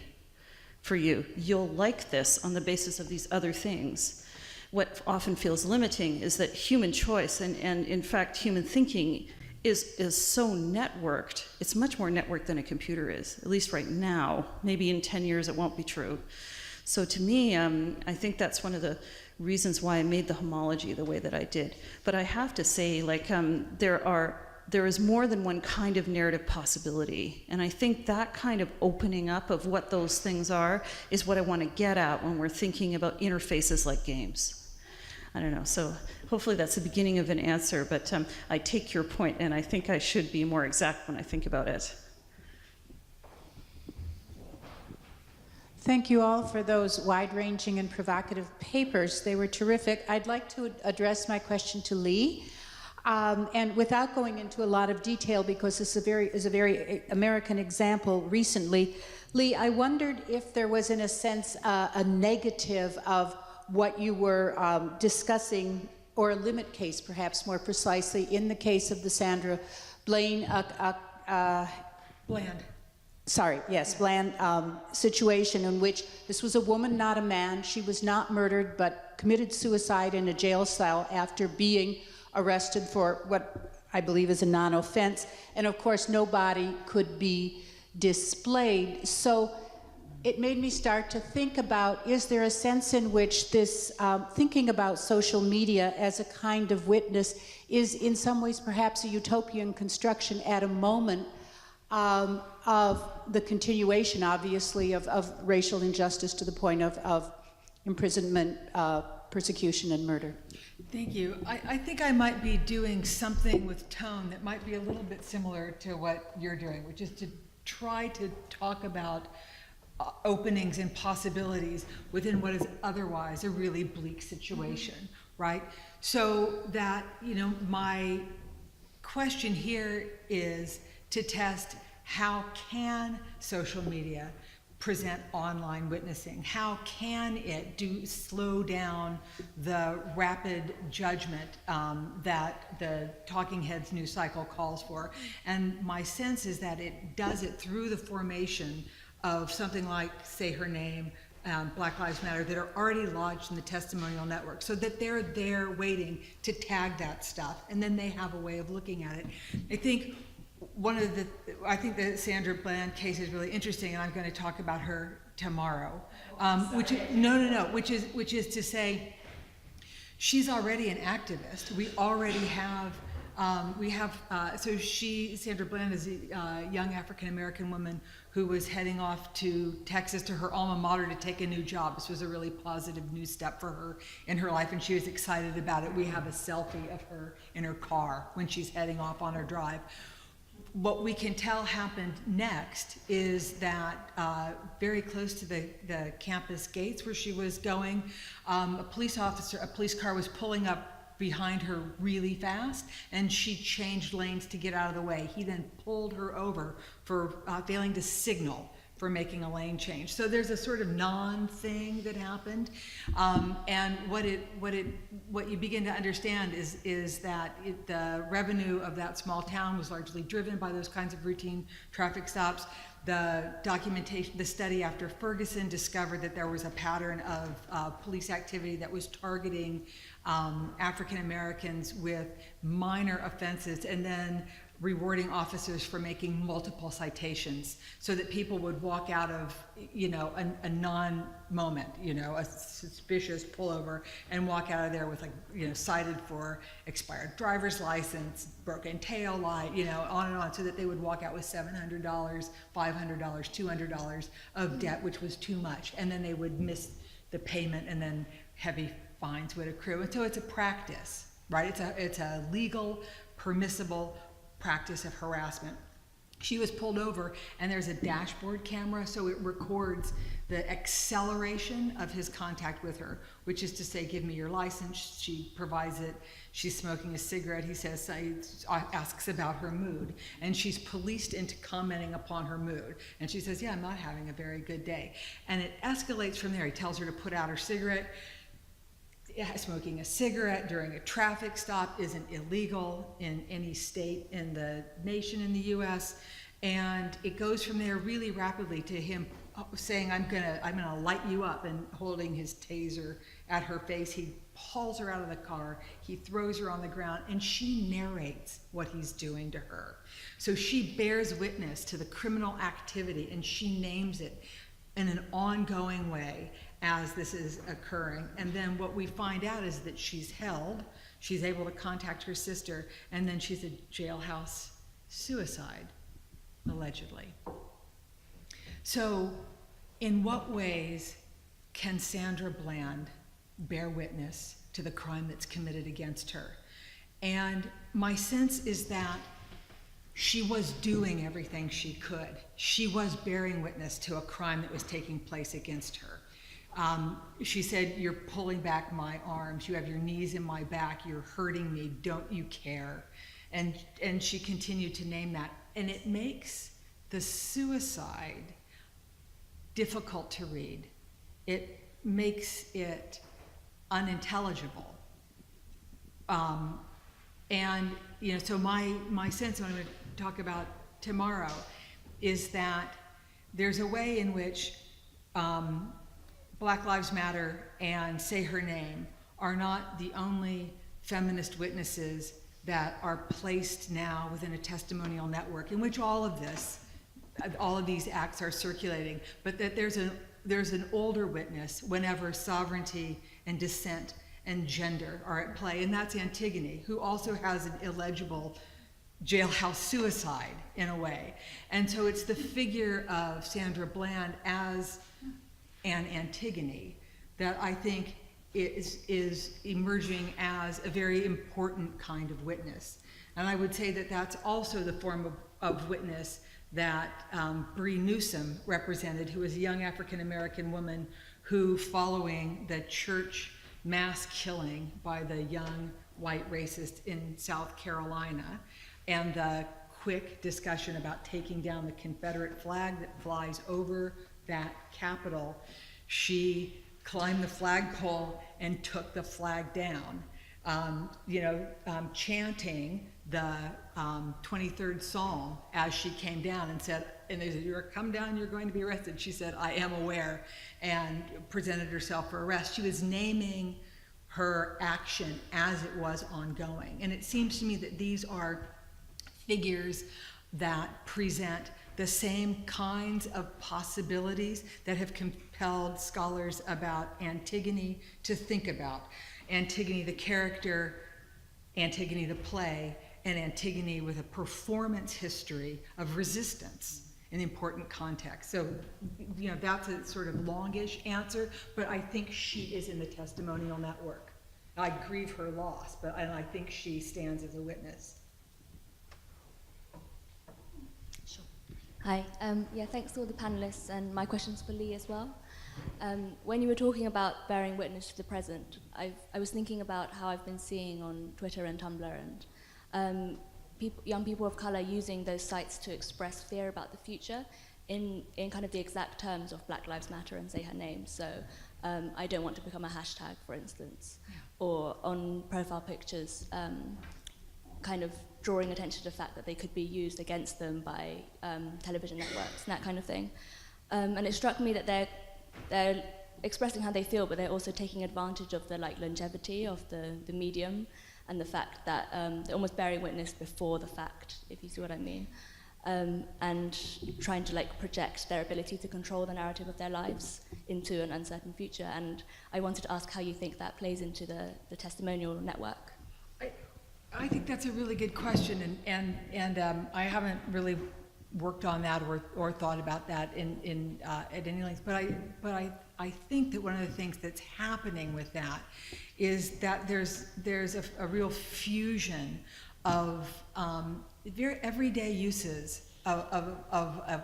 for you. You'll like this on the basis of these other things. What often feels limiting is that human choice and in fact human thinking is so networked. It's much more networked than a computer is, at least right now. Maybe in 10 years it won't be true. So to me, I think that's one of the reasons why I made the homology the way that I did. But I have to say, like, there is more than one kind of narrative possibility. And I think that kind of opening up of what those things are is what I want to get at when we're thinking about interfaces like games. I don't know, so hopefully that's the beginning of an answer, but I take your point, and I think I should be more exact when I think about it. Thank you all for those wide-ranging and provocative papers. They were terrific. I'd like to address my question to Leigh, and without going into a lot of detail, because this is a very American example recently. Leigh, I wondered if there was, in a sense, a negative of what you were discussing, or a limit case, perhaps more precisely, in the case of the Sandra Bland situation, in which this was a woman, not a man. She was not murdered, but committed suicide in a jail cell after being arrested for what I believe is a non-offense. And of course, no body could be displayed. So it made me start to think about, is there a sense in which this thinking about social media as a kind of witness is in some ways perhaps a utopian construction at a moment of the continuation, obviously, of racial injustice to the point of imprisonment, persecution, and murder? Thank you. I think I might be doing something with tone that might be a little bit similar to what you're doing, which is to try to talk about openings and possibilities within what is otherwise a really bleak situation, right? So that, you know, my question here is to test how can social media present online witnessing? How can it slow down the rapid judgment that the Talking Heads news cycle calls for? And my sense is that it does it through the formation of something like Say Her Name, Black Lives Matter, that are already lodged in the testimonial network, so that they're there waiting to tag that stuff, and then they have a way of looking at it. I think the Sandra Bland case is really interesting, and I'm going to talk about her tomorrow. Which is to say, she's already an activist. We already have. Sandra Bland is a young African American woman who was heading off to Texas to her alma mater to take a new job. This was a really positive new step for her in her life, and she was excited about it. We have a selfie of her in her car when she's heading off on her drive. What we can tell happened next is that very close to the campus gates where she was going, a police car was pulling up behind her really fast, and she changed lanes to get out of the way. He then pulled her over for failing to signal for making a lane change. So there's a sort of non-thing that happened, and what you begin to understand is that the revenue of that small town was largely driven by those kinds of routine traffic stops. The study after Ferguson discovered that there was a pattern of police activity that was targeting African Americans with minor offenses, and then rewarding officers for making multiple citations, so that people would walk out of, a non-moment, a suspicious pullover, and walk out of there with, cited for expired driver's license, broken tail light, on and on, so that they would walk out with $700, $500, $200 of debt, which was too much, and then they would miss the payment, and then heavy fines would accrue. And so it's a practice, right? It's a legal, permissible practice of harassment. She was pulled over, and there's a dashboard camera, so it records the acceleration of his contact with her, which is to say, give me your license. She provides it. She's smoking a cigarette. He asks about her mood, and she's policed into commenting upon her mood. And she says, yeah, I'm not having a very good day. And it escalates from there. He tells her to put out her cigarette. Smoking a cigarette during a traffic stop isn't illegal in any state in the nation in the US. And it goes from there really rapidly to him saying, I'm gonna light you up, and holding his taser at her face. He hauls her out of the car, he throws her on the ground, and she narrates what he's doing to her. So she bears witness to the criminal activity, and she names it in an ongoing way as this is occurring. And then what we find out is that she's held, she's able to contact her sister, and then she's a jailhouse suicide, allegedly. So in what ways can Sandra Bland bear witness to the crime that's committed against her? And my sense is that she was doing everything she could. She was bearing witness to a crime that was taking place against her. She said, you're pulling back my arms, you have your knees in my back, you're hurting me, don't you care? And she continued to name that. And it makes the suicide difficult to read. It makes it unintelligible. So my sense, what I'm going to talk about tomorrow, is that there's a way in which Black Lives Matter and Say Her Name are not the only feminist witnesses that are placed now within a testimonial network in which all of these acts are circulating, but that there's an older witness whenever sovereignty and dissent and gender are at play, and that's Antigone, who also has an illegible jailhouse suicide in a way. And so it's the figure of Sandra Bland as an Antigone that I think is emerging as a very important kind of witness. And I would say that that's also the form of witness that Bree Newsom represented, who was a young African-American woman who, following the church mass killing by the young white racist in South Carolina, and the quick discussion about taking down the Confederate flag that flies over that Capitol, she climbed the flagpole and took the flag down, chanting the 23rd Psalm as she came down and said, and they said, "You're come down, you're going to be arrested." She said, "I am aware," and presented herself for arrest. She was naming her action as it was ongoing. And it seems to me that these are figures that present the same kinds of possibilities that have compelled scholars about Antigone to think about Antigone the character, Antigone the play, and Antigone with a performance history of resistance in important context. So, that's a sort of longish answer, but I think she is in the testimonial network. I grieve her loss, and I think she stands as a witness. Hi. Thanks to all the panelists, and my question's for Leigh as well. When you were talking about bearing witness to the present, I was thinking about how I've been seeing on Twitter and Tumblr and young people of colour using those sites to express fear about the future in kind of the exact terms of Black Lives Matter and say her name. So I don't want to become a hashtag, for instance, or on profile pictures, kind of drawing attention to the fact that they could be used against them by television networks and that kind of thing. And it struck me that they're expressing how they feel, but they're also taking advantage of the longevity of the medium and the fact that they're almost bearing witness before the fact, if you see what I mean, and trying to project their ability to control the narrative of their lives into an uncertain future. And I wanted to ask how you think that plays into the testimonial network. I think that's a really good question, and I haven't really worked on that or thought about that at any length. But I think that one of the things that's happening with that is that there's a real fusion of very everyday uses of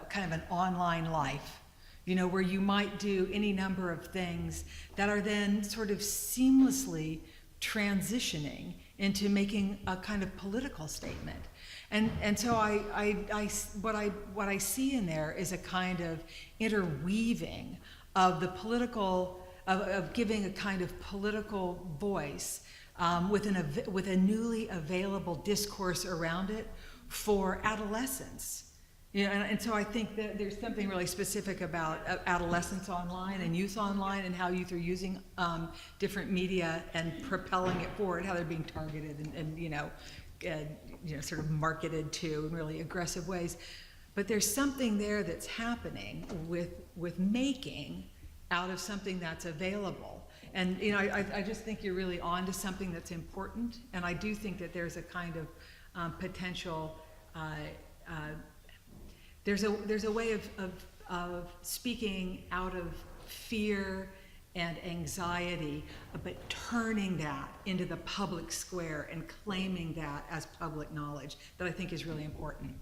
kind of an online life, where you might do any number of things that are then sort of seamlessly transitioning into making a kind of political statement. And so what I see in there is a kind of interweaving of the political, of giving a kind of political voice with a newly available discourse around it for adolescents. And so I think that there's something really specific about adolescents online and youth online and how youth are using different media and propelling it forward, how they're being targeted and sort of marketed to in really aggressive ways. But there's something there that's happening with making out of something that's available. And I just think you're really on to something that's important. And I do think that there's a kind of potential. There's a way of speaking out of fear and anxiety, but turning that into the public square and claiming that as public knowledge that I think is really important.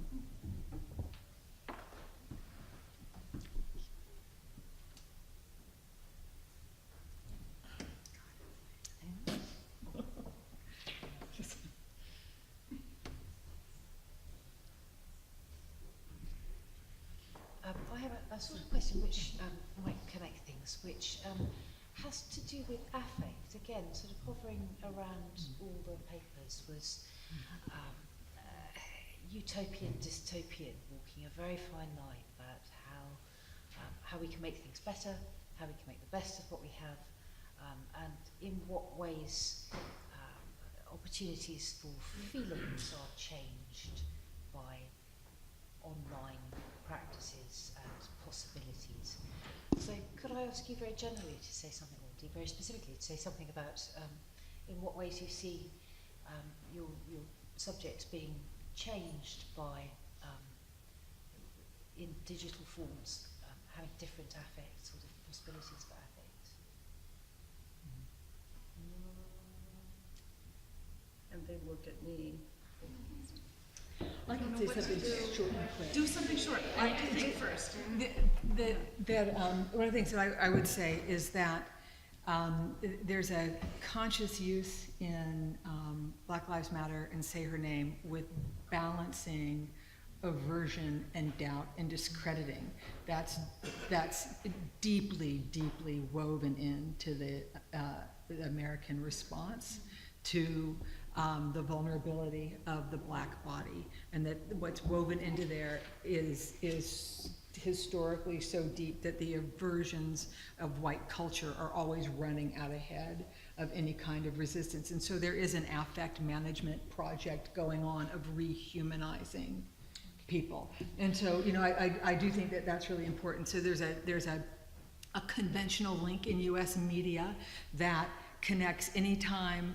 I have a sort of question which might connect things, which has to do with affect. Again, sort of hovering around all the papers was utopian, dystopian, walking a very fine line about how we can make things better, how we can make the best of what we have, and in what ways opportunities for feelings are changed by online practices and possibilities. So could I ask you very generally to say something, or very specifically to say something about in what ways you see your subject being changed by in digital forms, having different affects or different possibilities for affect. And they look at me. I can say something short and quick. Do something short. I have to think first. One of the things that I would say is that there's a conscious use in Black Lives Matter and Say Her Name with balancing aversion and doubt and discrediting. That's deeply, deeply woven into the American response to the vulnerability of the Black body, and that what's woven into there is historically so deep that the aversions of white culture are always running out ahead of any kind of resistance. And so there is an affect management project going on of rehumanizing people. And so, you know, I do think that that's really important. So there's a conventional link in US media that connects anytime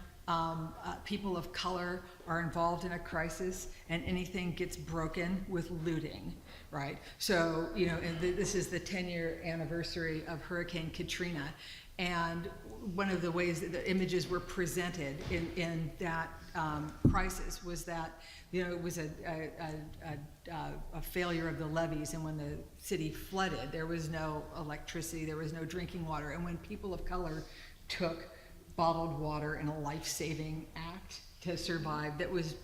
people of color are involved in a crisis and anything gets broken with looting, right? So, you know, and this is the 10-year anniversary of Hurricane Katrina, and one of the ways that the images were presented in that crisis was that, you know, it was a failure of the levees, and when the city flooded, there was no electricity, there was no drinking water, and when people of color took bottled water in a life-saving act to survive, it was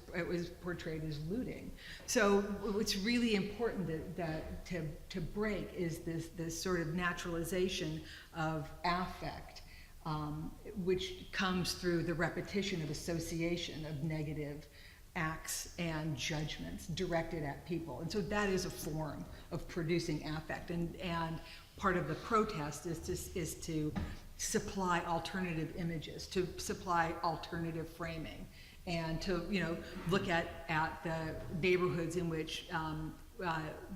portrayed as looting. So what's really important that to break is this sort of naturalization of affect, which comes through the repetition of association of negative acts and judgments directed at people. And so that is a form of producing affect, and part of the protest is to supply alternative images, to supply alternative framing, and to, you know, look at the neighborhoods in which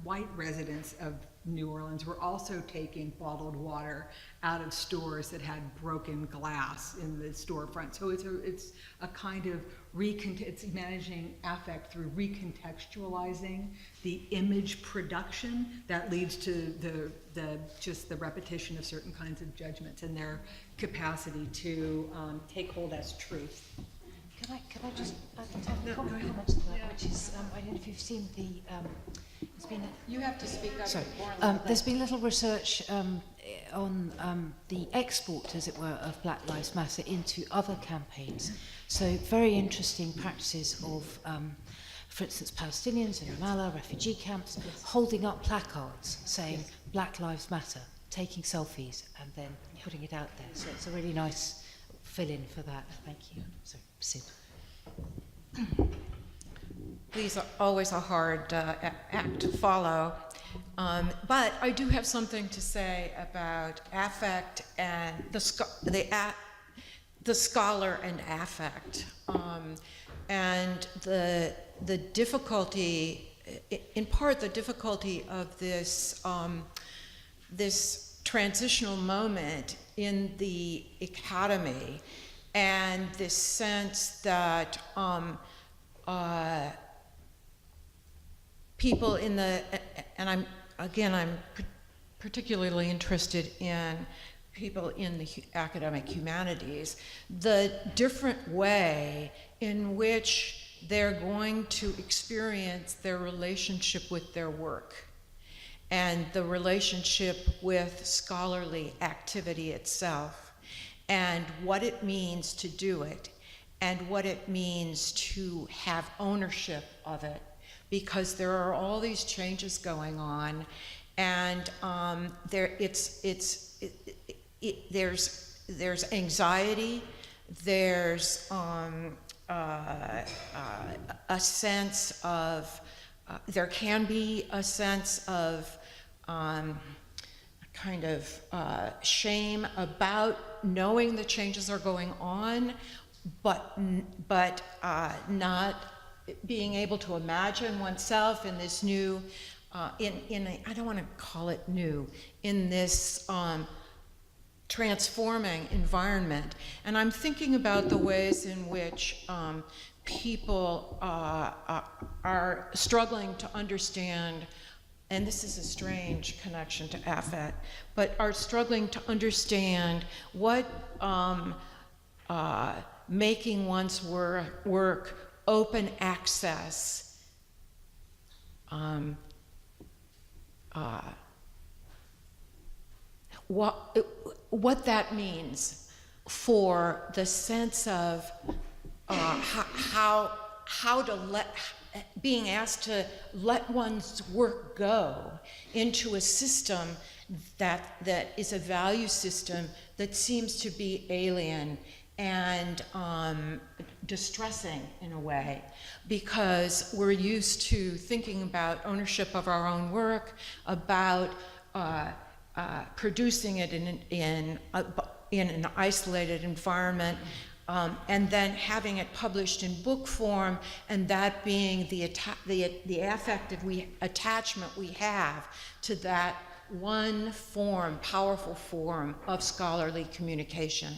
white residents of New Orleans were also taking bottled water out of stores that had broken glass in the storefront. So it's a kind of it's managing affect through recontextualizing the image production that leads to just the repetition of certain kinds of judgments and their capacity to take hold as truth. Can I just add a comment to that, which is, I don't know if you've seen it's been You have to speak up. sorry, more like there's been little research on the export, as it were, of Black Lives Matter into other campaigns. So very interesting practices of, for instance, Palestinians in Ramallah, refugee camps, holding up placards saying Black Lives Matter, taking selfies, and then putting it out there. So it's a really nice fill-in for that. Thank you. So, Sid. These are always a hard act to follow. But I do have something to say about affect and the scholar and affect, and the difficulty, in part, the difficulty of this this transitional moment in the academy, and this sense that people in and I'm particularly interested in people in the academic humanities, the different way in which they're going to experience their relationship with their work and the relationship with scholarly activity itself, and what it means to do it, and what it means to have ownership of it, because there are all these changes going on, and there's anxiety, there's a sense of there can be a sense of kind of shame about knowing the changes are going on, but not being able to imagine oneself in this new, I don't want to call it new, in this transforming environment. And I'm thinking about the ways in which people are struggling to understand, and this is a strange connection to affect, but are struggling to understand what making one's work open access what that means for the sense of how being asked to let one's work go into a system that is a value system that seems to be alien and distressing in a way, because we're used to thinking about ownership of our own work, about producing it in an isolated environment, and then having it published in book form, and that being the affective attachment we have to that one form, powerful form of scholarly communication.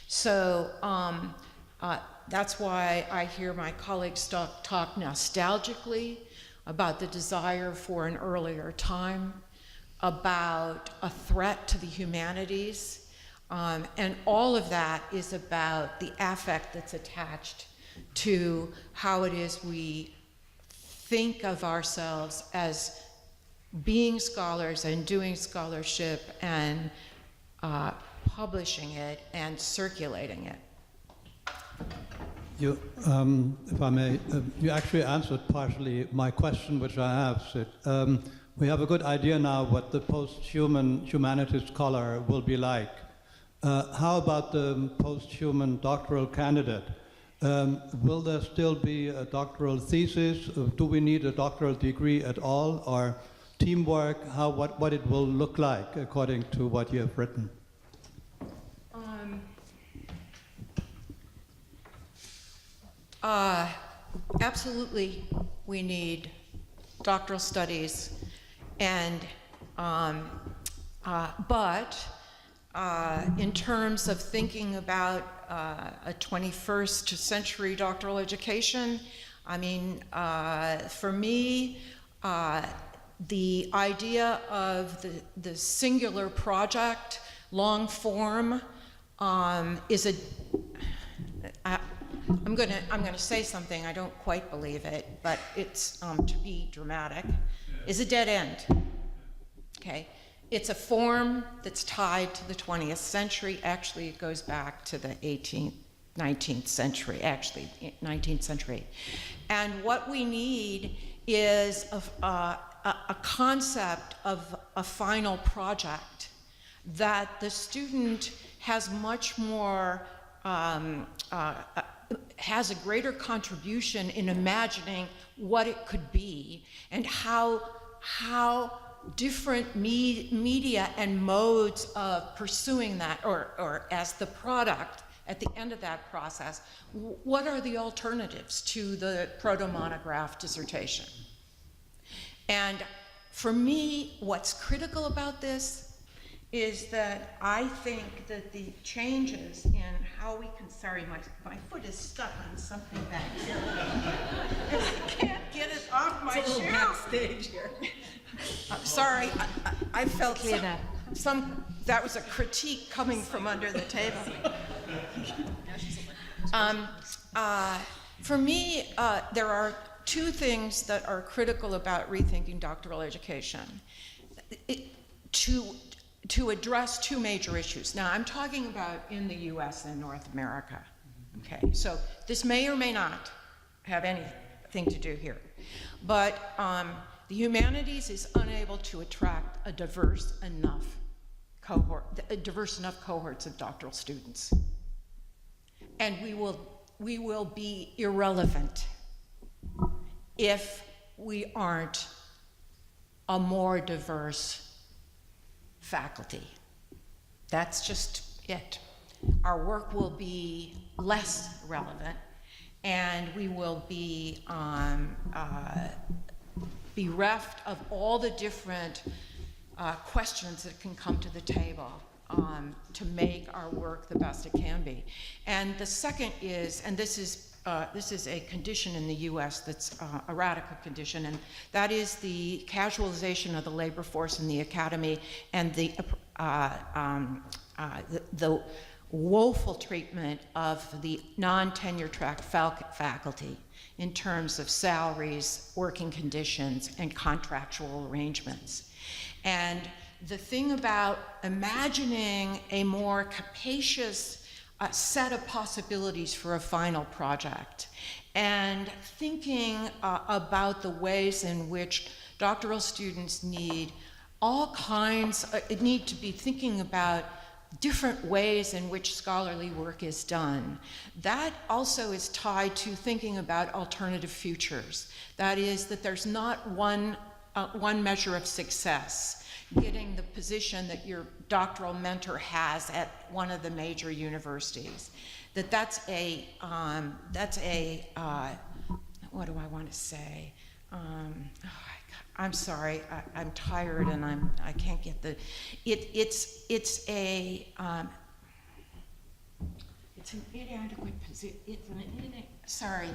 So that's why I hear my colleagues talk nostalgically about the desire for an earlier time, about a threat to the humanities, and all of that is about the affect that's attached to how it is we think of ourselves as being scholars and doing scholarship and publishing it and circulating it. You, if I may, you actually answered partially my question, which I have. Sid. We have a good idea now what the post-human humanities scholar will be like. How about the post-human doctoral candidate? Will there still be a doctoral thesis? Do we need a doctoral degree at all? Or teamwork? What it will look like according to what you have written? Absolutely, we need doctoral studies, and but in terms of thinking about a 21st century doctoral education, I mean, for me, the idea of the singular project, long form, is a. I'm gonna say something, I don't quite believe it, but it's to be dramatic, is a dead end. Okay, it's a form that's tied to the 20th century. Actually, it goes back to the 19th century. Actually, 19th century, and what we need is a concept of a final project that the student has much more. Has a greater contribution in imagining what it could be and how different media and modes of pursuing that, or as the product at the end of that process, what are the alternatives to the proto-monograph dissertation? And for me, what's critical about this is that I think that the changes in how we can, sorry, my foot is stuck on something back here. I can't get it off my shoe. Backstage here. Sorry, I felt that was a critique coming from under the table. For me, there are two things that are critical about rethinking doctoral education. To address two major issues. Now, I'm talking about in the US and North America, okay? So this may or may not have anything to do here. But the humanities is unable to attract a diverse enough cohorts of doctoral students. And we will be irrelevant if we aren't a more diverse faculty. That's just it. Our work will be less relevant, and we will be bereft of all the different questions that can come to the table to make our work the best it can be. And the second is, and this is a condition in the U.S. that's a radical condition, and that is the casualization of the labor force in the academy and the woeful treatment of the non-tenure track faculty in terms of salaries, working conditions, and contractual arrangements. And the thing about imagining a more capacious set of possibilities for a final project and thinking about the ways in which doctoral students need need to be thinking about different ways in which scholarly work is done. That also is tied to thinking about alternative futures. That is, that there's not one measure of success. Getting the position that your doctoral mentor has at one of the major universities. That's a what do I want to say? I'm sorry, I'm tired and I can't get the, it's an inadequate position, sorry.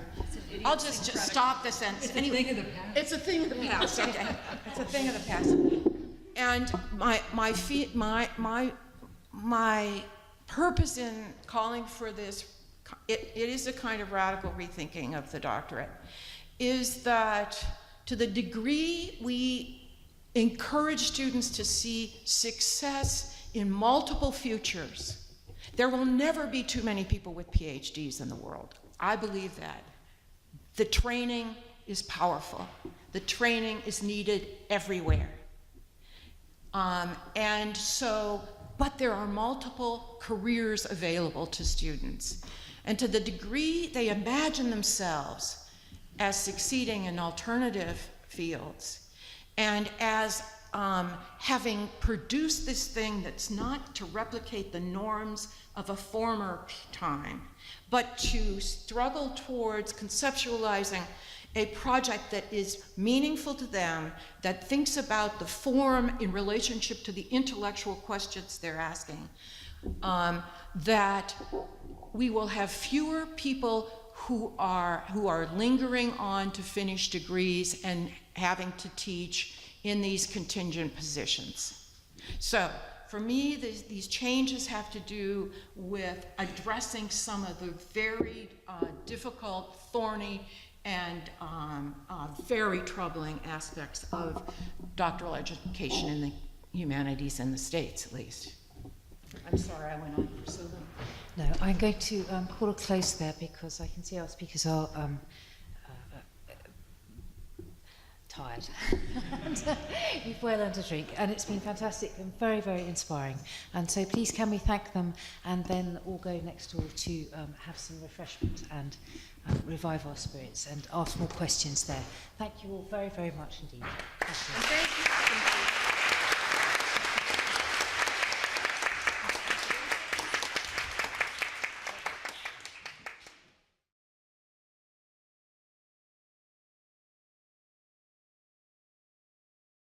I'll just stop the sentence. It's a thing of the past. It's a thing of the past, okay. It's a thing of the past. And my purpose in calling for this, it is a kind of radical rethinking of the doctorate, is that to the degree we encourage students to see success in multiple futures, there will never be too many people with PhDs in the world. I believe that. The training is powerful. The training is needed everywhere. But there are multiple careers available to students. And to the degree they imagine themselves as succeeding in alternative fields, and as having produced this thing that's not to replicate the norms of a former time, but to struggle towards conceptualizing a project that is meaningful to them, that thinks about the form in relationship to the intellectual questions they're asking, that we will have fewer people who are lingering on to finish degrees and having to teach in these contingent positions. So for me, these changes have to do with addressing some of the very difficult, thorny, and very troubling aspects of doctoral education in the humanities in the States, at least. I'm sorry I went on for so long. No, I'm going to call a close there because I can see our speakers are tired. You've well earned a drink, and it's been fantastic and very, very inspiring. And so please can we thank them, and then all go next door to have some refreshment and revive our spirits and ask more questions there. Thank you all very, very much indeed. Thank you. Thank you.